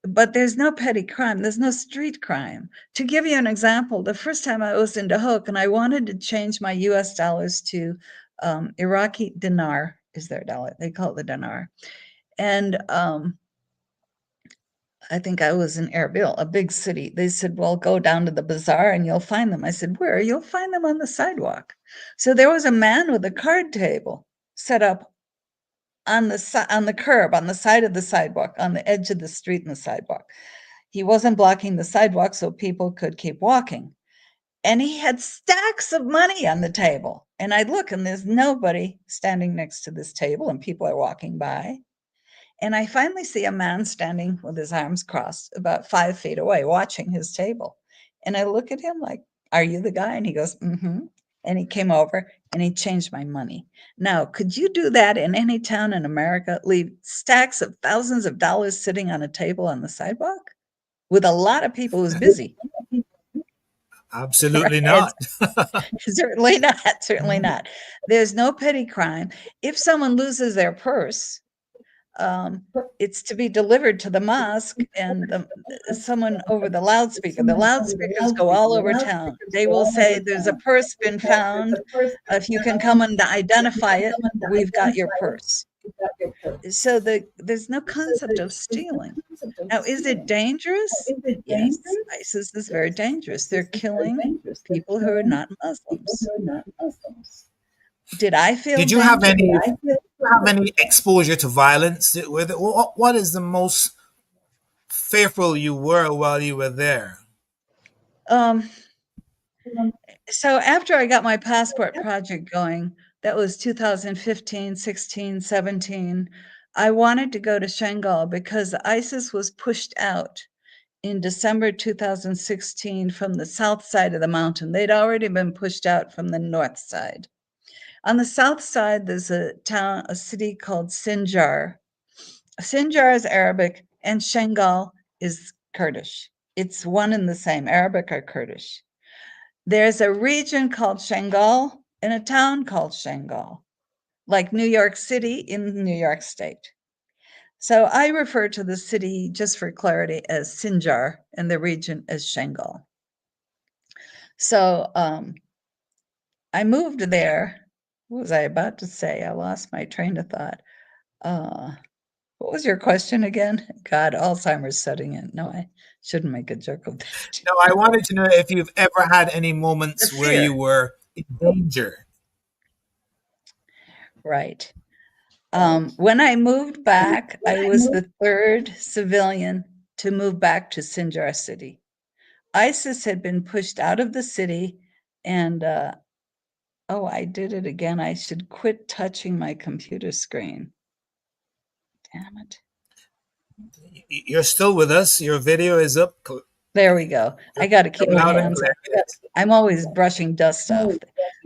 but there's no petty crime. There's no street crime. To give you an example, the first time I was in Dahok and I wanted to change my US dollars to Iraqi dinar, is their dollar. They call it the dinar. And I think I was in Erbil, a big city. They said, well, go down to the bazaar and you'll find them. I said, where? You'll find them on the sidewalk. So there was a man with a card table set up on the curb, on the side of the sidewalk, on the edge of the street and the sidewalk. He wasn't blocking the sidewalk so people could keep walking. And he had stacks of money on the table. And I look and there's nobody standing next to this table and people are walking by. And I finally see a man standing with his arms crossed about 5 feet away, watching his table. And I look at him like, are you the guy? And he goes, mm-hmm. And he came over and he changed my money. Now, could you do that in any town in America? Leave stacks of thousands of dollars sitting on a table on the sidewalk with a lot of people who's busy? Absolutely It's not. certainly not. Certainly not. There's no petty crime. If someone loses their purse, um, it's to be delivered to the mosque, and someone over the loudspeaker. The loudspeakers go all over town. They will say, "There's a purse been found. If you can come and identify it, we've got your purse." So there's no concept of stealing. Now, is it dangerous? Yes, ISIS is very dangerous. They're killing people who are not Muslims. Did I feel Did you have danger? any exposure to violence? What is the most fearful you were while you were there? Um, so after I got my passport project going, that was 2015, 16, 17, I wanted to go to Shingal because ISIS was pushed out in December 2016 from the south side of the mountain. They'd already been pushed out from the north side. On the south side, there's a city called Sinjar. Sinjar is Arabic and Shingal is Kurdish. It's one and the same, Arabic or Kurdish. There's a region called Shingal and a town called Shingal, like New York City in New York State. So I refer to the city, just for clarity, as Sinjar and the region as Shingal. So I moved there. What was I about to say? I lost my train of thought. Uh, what was your question again? God, Alzheimer's setting in. No, I shouldn't make a joke of that. No, I wanted to know if you've ever had any The moments where you fear, were in danger. right. When I moved back, I was the third civilian to move back to Sinjar City. ISIS had been pushed out of the city, and oh, I did it again. I should quit touching my computer screen. Damn it. You're still with us. Your video is up. There we go. I got to keep my Loud and hands clear. on. I'm always brushing dust off.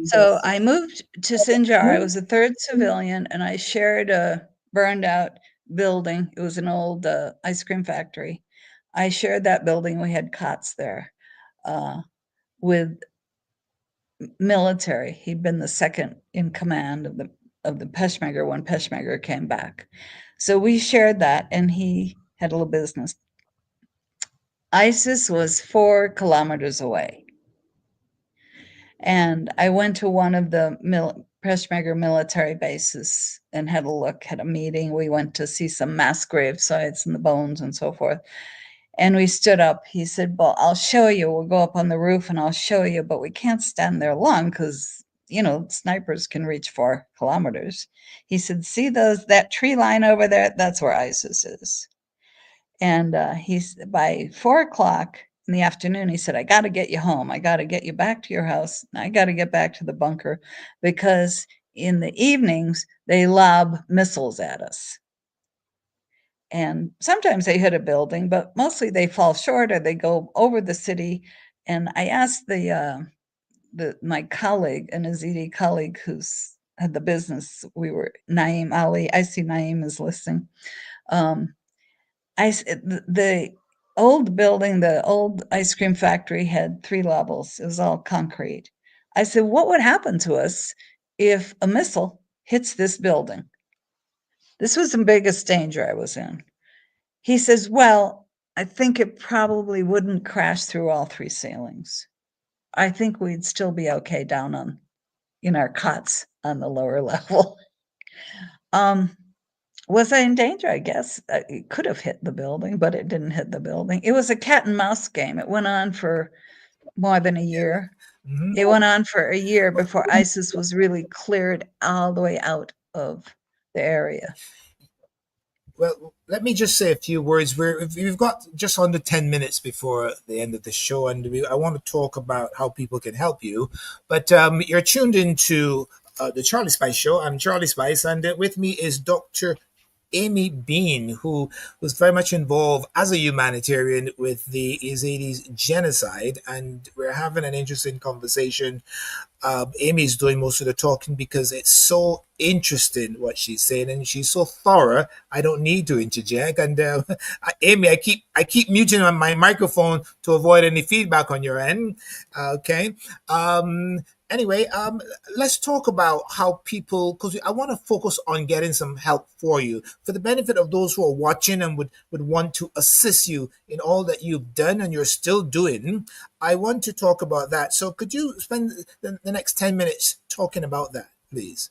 So I moved to Sinjar. I was a third civilian, and I shared a burned out building. It was an old ice cream factory. I shared that building. We had cots there with military. He'd been the second in command of the Peshmerga when Peshmerga came back. So we shared that, and he had a little business. ISIS was 4 kilometers away. And I went to one of the Peshmerga military bases and had a look, had a meeting. We went to see some mass grave sites and the bones and so forth. And we stood up. He said, well, I'll show you. We'll go up on the roof and I'll show you, but we can't stand there long because, you know, snipers can reach 4 kilometers. He said, see that tree line over there? That's where ISIS is. And he's by 4 o'clock in the afternoon, he said, I got to get you home. I got to get you back to your house. I got to get back to the bunker because in the evenings, they lob missiles at us. And sometimes they hit a building, but mostly they fall short or they go over the city. And I asked my colleague, an Ezidi colleague who's had the business, we were Naeem Ali. I see Naeem is listening. The old building, the old ice cream factory had 3 levels. It was all concrete. I said, what would happen to us if a missile hits this building? This was the biggest danger I was in. He says, well, I think it probably wouldn't crash through all 3 ceilings. I think we'd still be okay down in our cots on the lower level. Was I in danger? I guess it could have hit the building, but it didn't hit the building. It was a cat and mouse game. It went on for more than a year. Mm-hmm. It went on for a year before ISIS was really cleared all the way out of the area. Well, let me just say a few words. We've got just under 10 minutes before the end of the show, and I want to talk about how people can help you. But you're tuned into the Charlie Spice Show. I'm Charlie Spice, and with me is Dr. Amy Bean, who was very much involved as a humanitarian with the Ezidis genocide. And we're having an interesting conversation. Amy's doing most of the talking because it's so interesting what she's saying, and she's so thorough. I don't need to interject. And Amy, I keep muting on my microphone to avoid any feedback on your end. Okay. Anyway, let's talk about how people, because I want to focus on getting some help for you for the benefit of those who are watching and would want to assist you in all that you've done and you're still doing. I want to talk about that. So could you spend the next 10 minutes talking about that, please?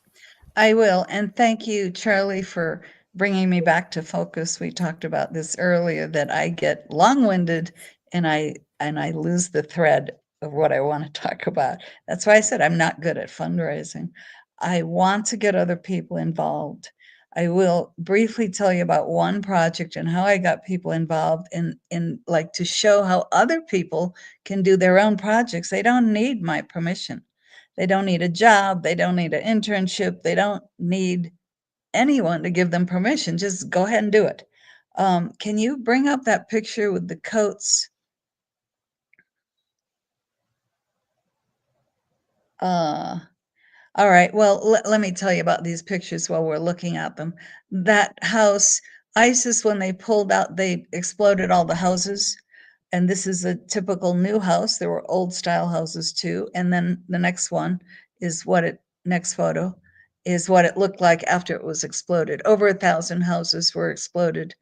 I will. And thank you, Charlie, for bringing me back to focus. We talked about this earlier that I get long-winded and I lose the thread of what I want to talk about. That's why I said I'm not good at fundraising. I want to get other people involved. I will briefly tell you about one project and how I got people involved in like to show how other people can do their own projects. They don't need my permission. They don't need a job. They don't need an internship. They don't need anyone to give them permission. Just go ahead and do it. Can you bring up that picture with the coats? Uh, all right. Well, let me tell you about these pictures while we're looking at them. That house, ISIS, when they pulled out, they exploded all the houses. And this is a typical new house. There were old style houses too. And then the next one is next photo is what it looked like after it was exploded. Over 1,000 houses were exploded.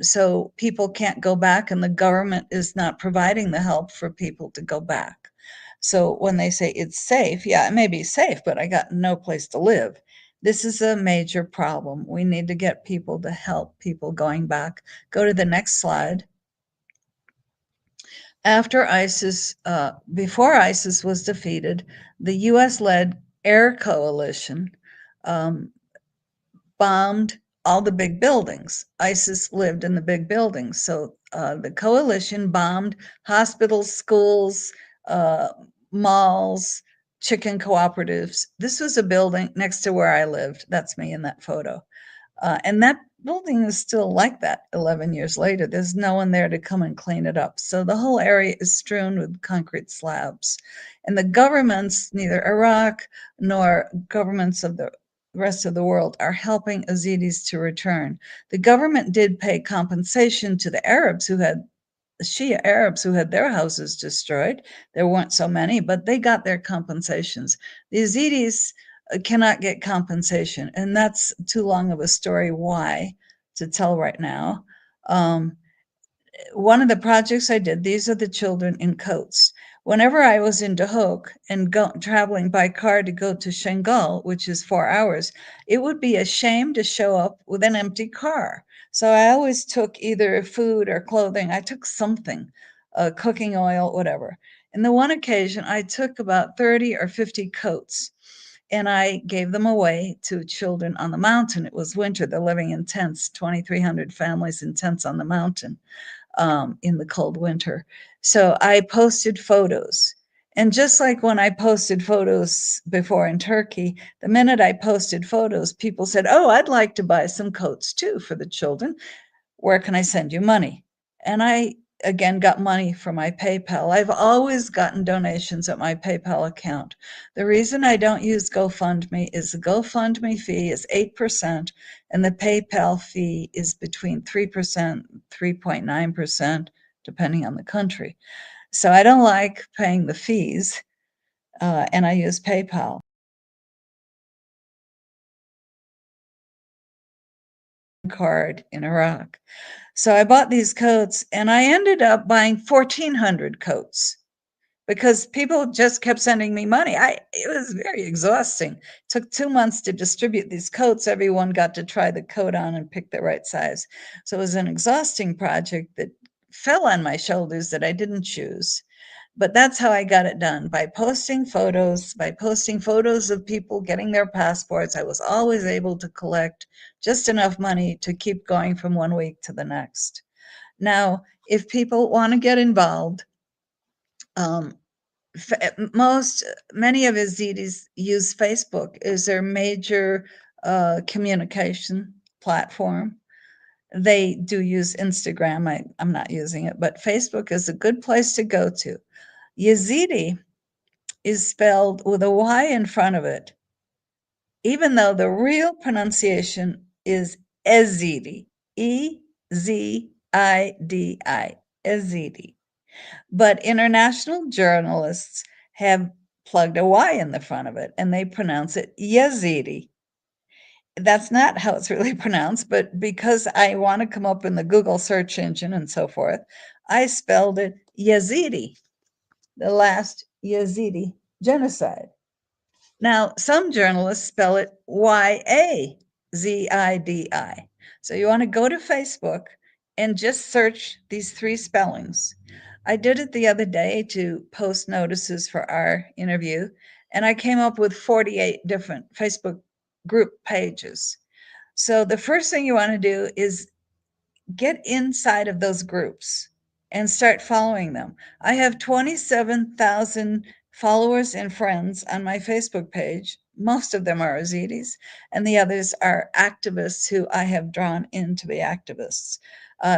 So people can't go back, and the government is not providing the help for people to go back. So when they say it's safe, yeah, it may be safe, but I got no place to live. This is a major problem. We need to get people to help people going back. Go to the next slide. After ISIS, before ISIS was defeated, the US led air coalition um, bombed all the big buildings. ISIS lived in the big buildings. So the coalition bombed hospitals, schools, uh, malls, chicken cooperatives. This was a building next to where I lived. That's me in that photo. And that building is still like that 11 years later. There's no one there to come and clean it up. So the whole area is strewn with concrete slabs. And the governments, neither Iraq nor governments of the rest of the world, are helping Ezidis to return. The government did pay compensation to the Arabs who had the Shia Arabs who had their houses destroyed. There weren't so many, but they got their compensations. The Yazidis cannot get compensation, and that's too long of a story why to tell right now. Um, One of the projects I did, these are the children in coats. Whenever I was in Dahok and traveling by car to go to Shingal, which is 4 hours, it would be a shame to show up with an empty car. So I always took either food or clothing. I took something, cooking oil, whatever. And the one occasion I took about 30 or 50 coats and I gave them away to children on the mountain. It was winter. They're living in tents, 2,300 families in tents on the mountain in the cold winter. So I posted photos. And just like when I posted photos before in Turkey, the minute I posted photos, people said, "Oh, I'd like to buy some coats too for the children. Where can I send you money?" And I again got money from my PayPal. I've always gotten donations at my PayPal account. The reason I don't use GoFundMe is the GoFundMe fee is 8%, and the PayPal fee is between 3%, 3.9%, depending on the country. So I don't like paying the fees, and I use PayPal. Card in Iraq. So I bought these coats, and I ended up buying 1,400 coats because people just kept sending me money. It was very exhausting. It took 2 months to distribute these coats. Everyone got to try the coat on and pick the right size. So it was an exhausting project that fell on my shoulders that I didn't choose. But that's how I got it done, by posting photos of people getting their passports. I was always able to collect just enough money to keep going from one week to the next. Now, if people want to get involved, um, many of Ezidis use Facebook is their major communication platform. They do use Instagram. I'm not using it, but Facebook is a good place to go to. Yazidi is spelled with a Y in front of it, even though the real pronunciation is Ezidi, Ezidi, Ezidi. But international journalists have plugged a Y in the front of it and they pronounce it Yazidi. That's not how it's really pronounced, but because I want to come up in the Google search engine and so forth, I spelled it Yazidi, the last Yazidi genocide. Now, some journalists spell it Yazidi. So you want to go to Facebook and just search these three spellings. I did it the other day to post notices for our interview, and I came up with 48 different Facebook group pages. So the first thing you want to do is get inside of those groups and start following them. I have 27,000 followers and friends on my Facebook page. Most of them are Ezidis, and the others are activists who I have drawn into the activists.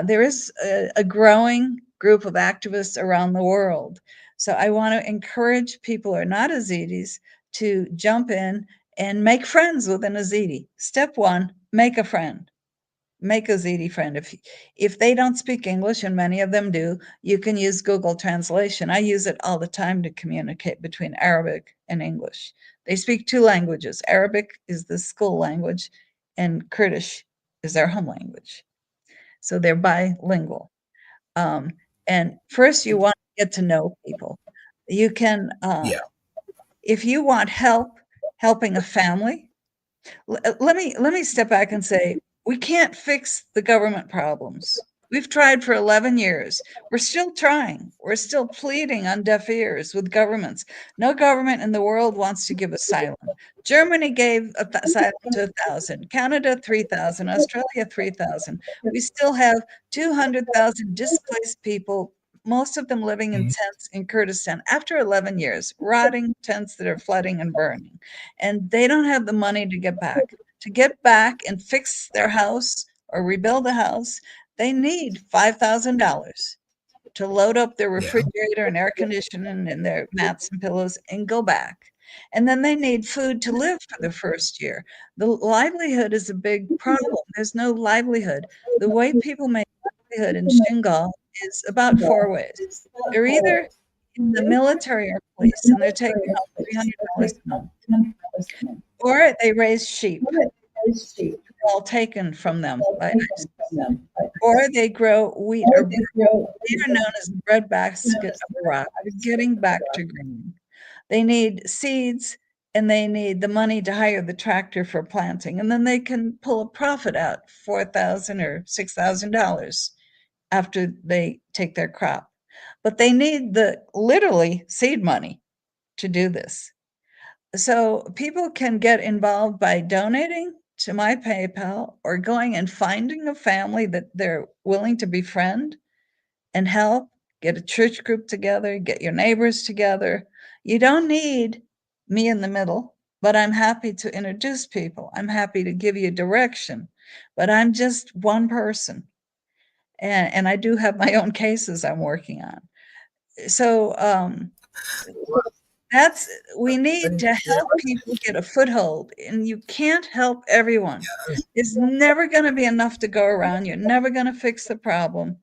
There is a growing group of activists around the world. So I want to encourage people who are not Ezidis to jump in and make friends with an Ezidi. Step one, make a friend. Make a ZD friend. If they don't speak English, and many of them do, you can use Google Translation. I use it all the time to communicate between Arabic and English. They speak two languages. Arabic is the school language, and Kurdish is their home language. So they're bilingual. And first, you want to get to know people. You can, Yeah. if you want help helping a family, let me step back and say we can't fix the government problems. We've tried for 11 years. We're still trying. We're still pleading on deaf ears with governments. No government in the world wants to give asylum. Germany gave asylum to 1,000, Canada 3,000, Australia 3,000. We still have 200,000 displaced people, most of them living in Mhm. tents in Kurdistan after 11 years, rotting tents that are flooding and burning. And they don't have the money to get back. To get back and fix their house or rebuild a house, they need $5,000 to load up their Yeah. refrigerator and air conditioning and their mats and pillows and go back. And then they need food to live for the first year. The livelihood is a big problem. There's no livelihood. The way people make livelihood in Shingal is about four ways. They're either in the military or police, and they're taking home $300 a month, or they raise sheep, all taken from them by ISIS, or they grow wheat or bread. They are known as the breadbasket of Iraq. They're getting back to growing. They need seeds and they need the money to hire the tractor for planting, and then they can pull a profit out, $4,000 or $6,000 after they take their crop. But they need the literally seed money to do this. So people can get involved by donating to my PayPal or going and finding a family that they're willing to befriend and help, get a church group together, get your neighbors together. You don't need me in the middle, but I'm happy to introduce people. I'm happy to give you direction, but I'm just one person. And I do have my own cases I'm working on. So Well, that's we need and to yeah, help people get a foothold, and you can't help everyone. It's never going to be enough to go around. You're never going to fix the problem.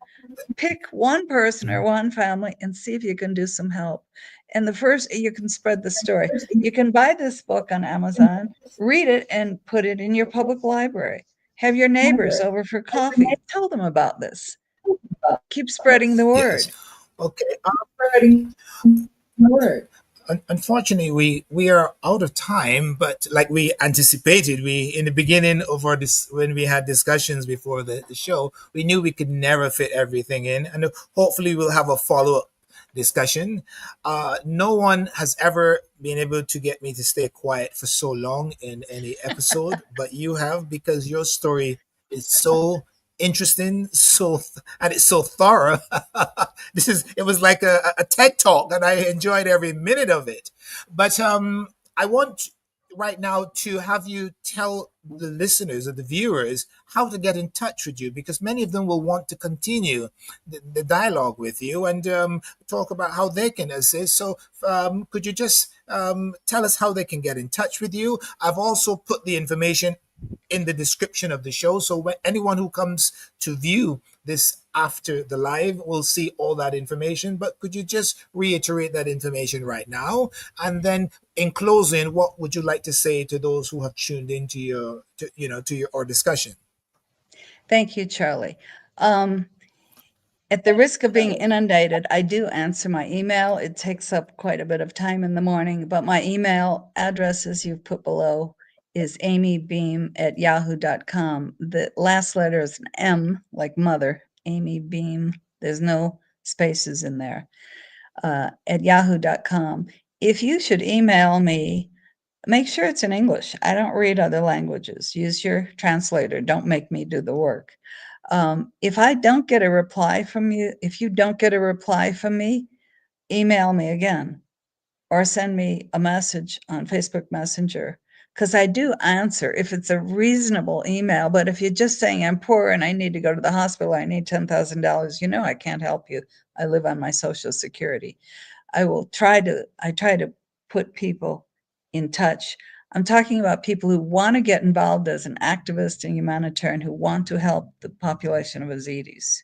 Pick one person or one family and see if you can do some help. And the first, you can spread the story. You can buy this book on Amazon, read it, and put it in your public library. Have your neighbors over for coffee. Tell them about this. Keep spreading the yes. word. Okay. Unfortunately, we are out of time, but like we anticipated, we in the beginning of our when we had discussions before the show, we knew we could never fit everything in, and hopefully we'll have a follow-up discussion. No one has ever been able to get me to stay quiet for so long in any episode, but you have, because your story is so interesting, and it's so thorough. It was like a TED talk, and I enjoyed every minute of it. But I want right now to have you tell the listeners or the viewers how to get in touch with you, because many of them will want to continue the dialogue with you and talk about how they can assist. So, could you just tell us how they can get in touch with you? I've also put the information in the description of the show. So when anyone who comes to view this after the live will see all that information. But could you just reiterate that information right now? And then in closing, what would you like to say to those who have tuned into to your our discussion? Thank you, Charlie. Um, At the risk of being inundated, I do answer my email. It takes up quite a bit of time in the morning, but my email address, as you've put below, is amybeam@yahoo.com. The last letter is an M, like mother, Amy Beam. There's no spaces in there, at yahoo.com. If you should email me, make sure it's in English. I don't read other languages. Use your translator. Don't make me do the work. If I don't get a reply from you, if you don't get a reply from me, email me again or send me a message on Facebook Messenger, because I do answer if it's a reasonable email. But if you're just saying I'm poor and I need to go to the hospital, I need $10,000, I can't help you. I live on my Social Security. I try to put people in touch. I'm talking about people who want to get involved as an activist and humanitarian, who want to help the population of Ezidis.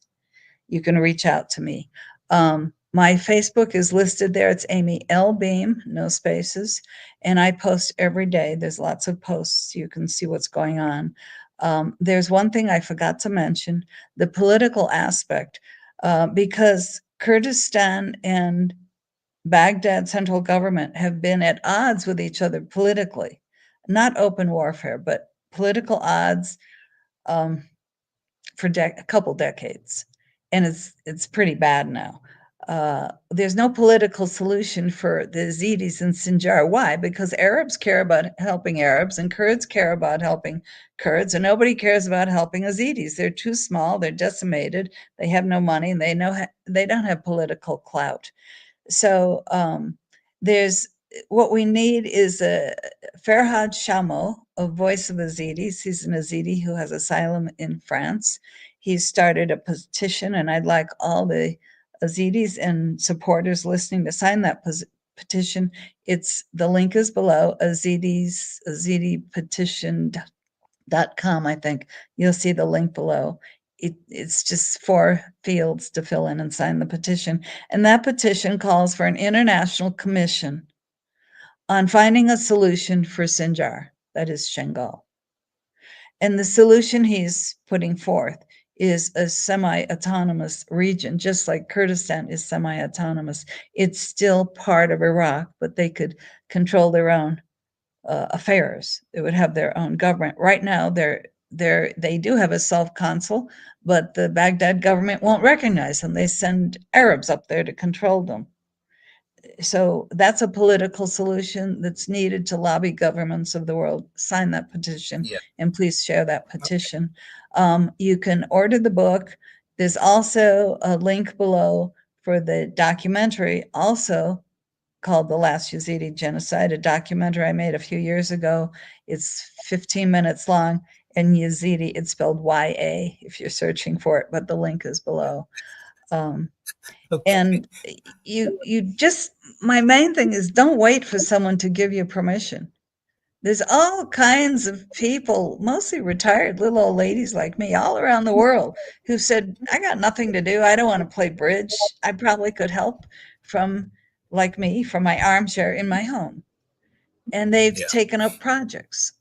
You can reach out to me. My Facebook is listed there. It's Amy L. Beam, no spaces. And I post every day. There's lots of posts. You can see what's going on. There's one thing I forgot to mention, the political aspect, because Kurdistan and Baghdad central government have been at odds with each other politically, not open warfare, but political odds, um, for a couple decades, and it's pretty bad now. There's no political solution for the Ezidis in Sinjar. Why? Because Arabs care about helping Arabs, and Kurds care about helping Kurds, and nobody cares about helping Ezidis. They're too small. They're decimated. They have no money, and they don't have political clout. So there's what we need is a Ferhad Shamo, a voice of Ezidis. He's an Ezidi who has asylum in France. He's started a petition, and I'd like all the Ezidis and supporters listening to sign that petition. The link is below, Ezidi petition.com, I think. You'll see the link below. It's just 4 fields to fill in and sign the petition. And that petition calls for an international commission on finding a solution for Sinjar, that is Shingal. And the solution he's putting forth is a semi-autonomous region, just like Kurdistan is semi-autonomous. It's still part of Iraq, but they could control their own affairs. They would have their own government. Right now, they do have a self-consul, but the Baghdad government won't recognize them. They send Arabs up there to control them. So that's a political solution that's needed to lobby governments of the world. Sign that petition, Yeah. and please share that petition. You can order the book. There's also a link below for the documentary, also called The Last Yazidi Genocide, a documentary I made a few years ago. It's 15 minutes long, and Yazidi, it's spelled Y-A if you're searching for it, but the link is below. Um, Okay. and you just, my main thing is, don't wait for someone to give you permission. There's all kinds of people, mostly retired little old ladies like me, all around the world, who said, I got nothing to do. I don't want to play bridge. I probably could help from, like me, from my armchair in my home. And they've Yeah. taken up projects,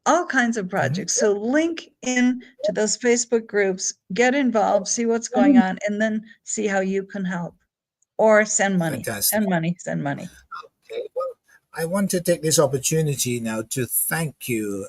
all kinds of projects. Mhm. So link in to those Facebook groups, get involved, see what's going on, and then see how you can help. Or send money, Fantastic. send money, send money. Okay, well, I want to take this opportunity now to thank you,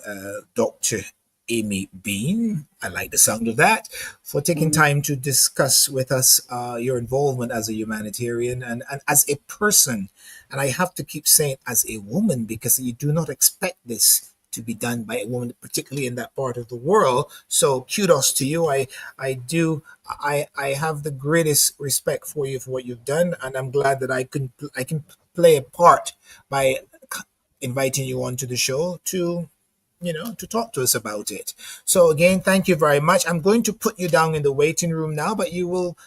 Dr. Amy Bean. I like the sound of that, for taking time to discuss with us your involvement as a humanitarian and as a person. And I have to keep saying as a woman, because you do not expect this to be done by a woman, particularly in that part of the world. So kudos to you. I have the greatest respect for you for what you've done, and I'm glad that I can play a part by inviting you onto the show to to talk to us about it. So again, thank you very much. I'm going to put you down in the waiting room now, but you will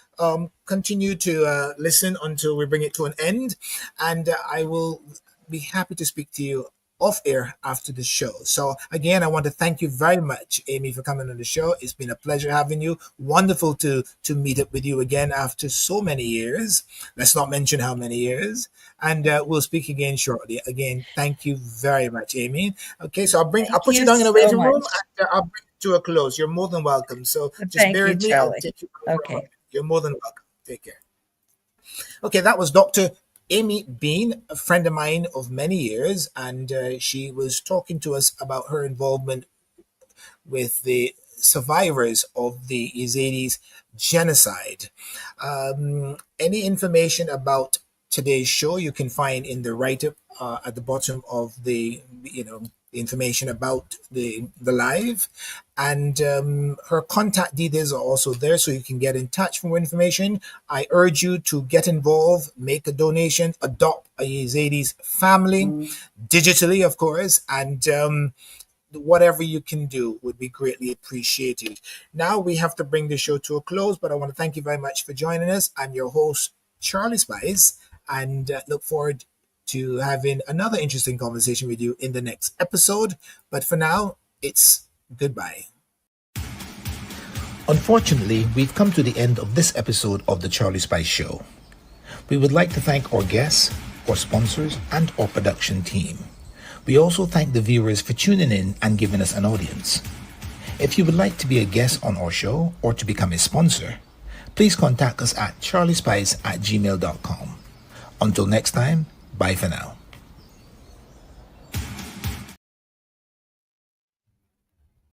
continue to listen until we bring it to an end, and I will be happy to speak to you off air after the show. So again, I want to thank you very much, Amy, for coming on the show. It's been a pleasure having you. Wonderful to meet up with you again after so many years. Let's not mention how many years. And we'll speak again shortly. Again, thank you very much, Amy. Okay, so I'll Thank put you you down in the so waiting room, much. and I'll bring it to a close. You're more than welcome. So just Thank bear you, with me. I'll Charlie. take you for a Okay. moment. You're more than welcome. Take care. Okay, that was Dr. Amy Bean, a friend of mine of many years, and she was talking to us about her involvement with the survivors of the Ezidis genocide. Any information about today's show you can find in the write-up at the bottom of the information about the live, and her contact details are also there, so you can get in touch for more information. I urge you to get involved, make a donation, adopt a Yazidis family digitally, of course, and whatever you can do would be greatly appreciated. Now we have to bring the show to a close, but I want to thank you very much for joining us. I'm your host, Charlie Spice, and look forward to having another interesting conversation with you in the next episode. But for now, it's goodbye. Unfortunately, we've come to the end of this episode of the Charlie Spice Show. We would like to thank our guests, our sponsors, and our production team. We also thank the viewers for tuning in and giving us an audience. If you would like to be a guest on our show or to become a sponsor, please contact us at charliespice@gmail.com. Until next time, bye for now.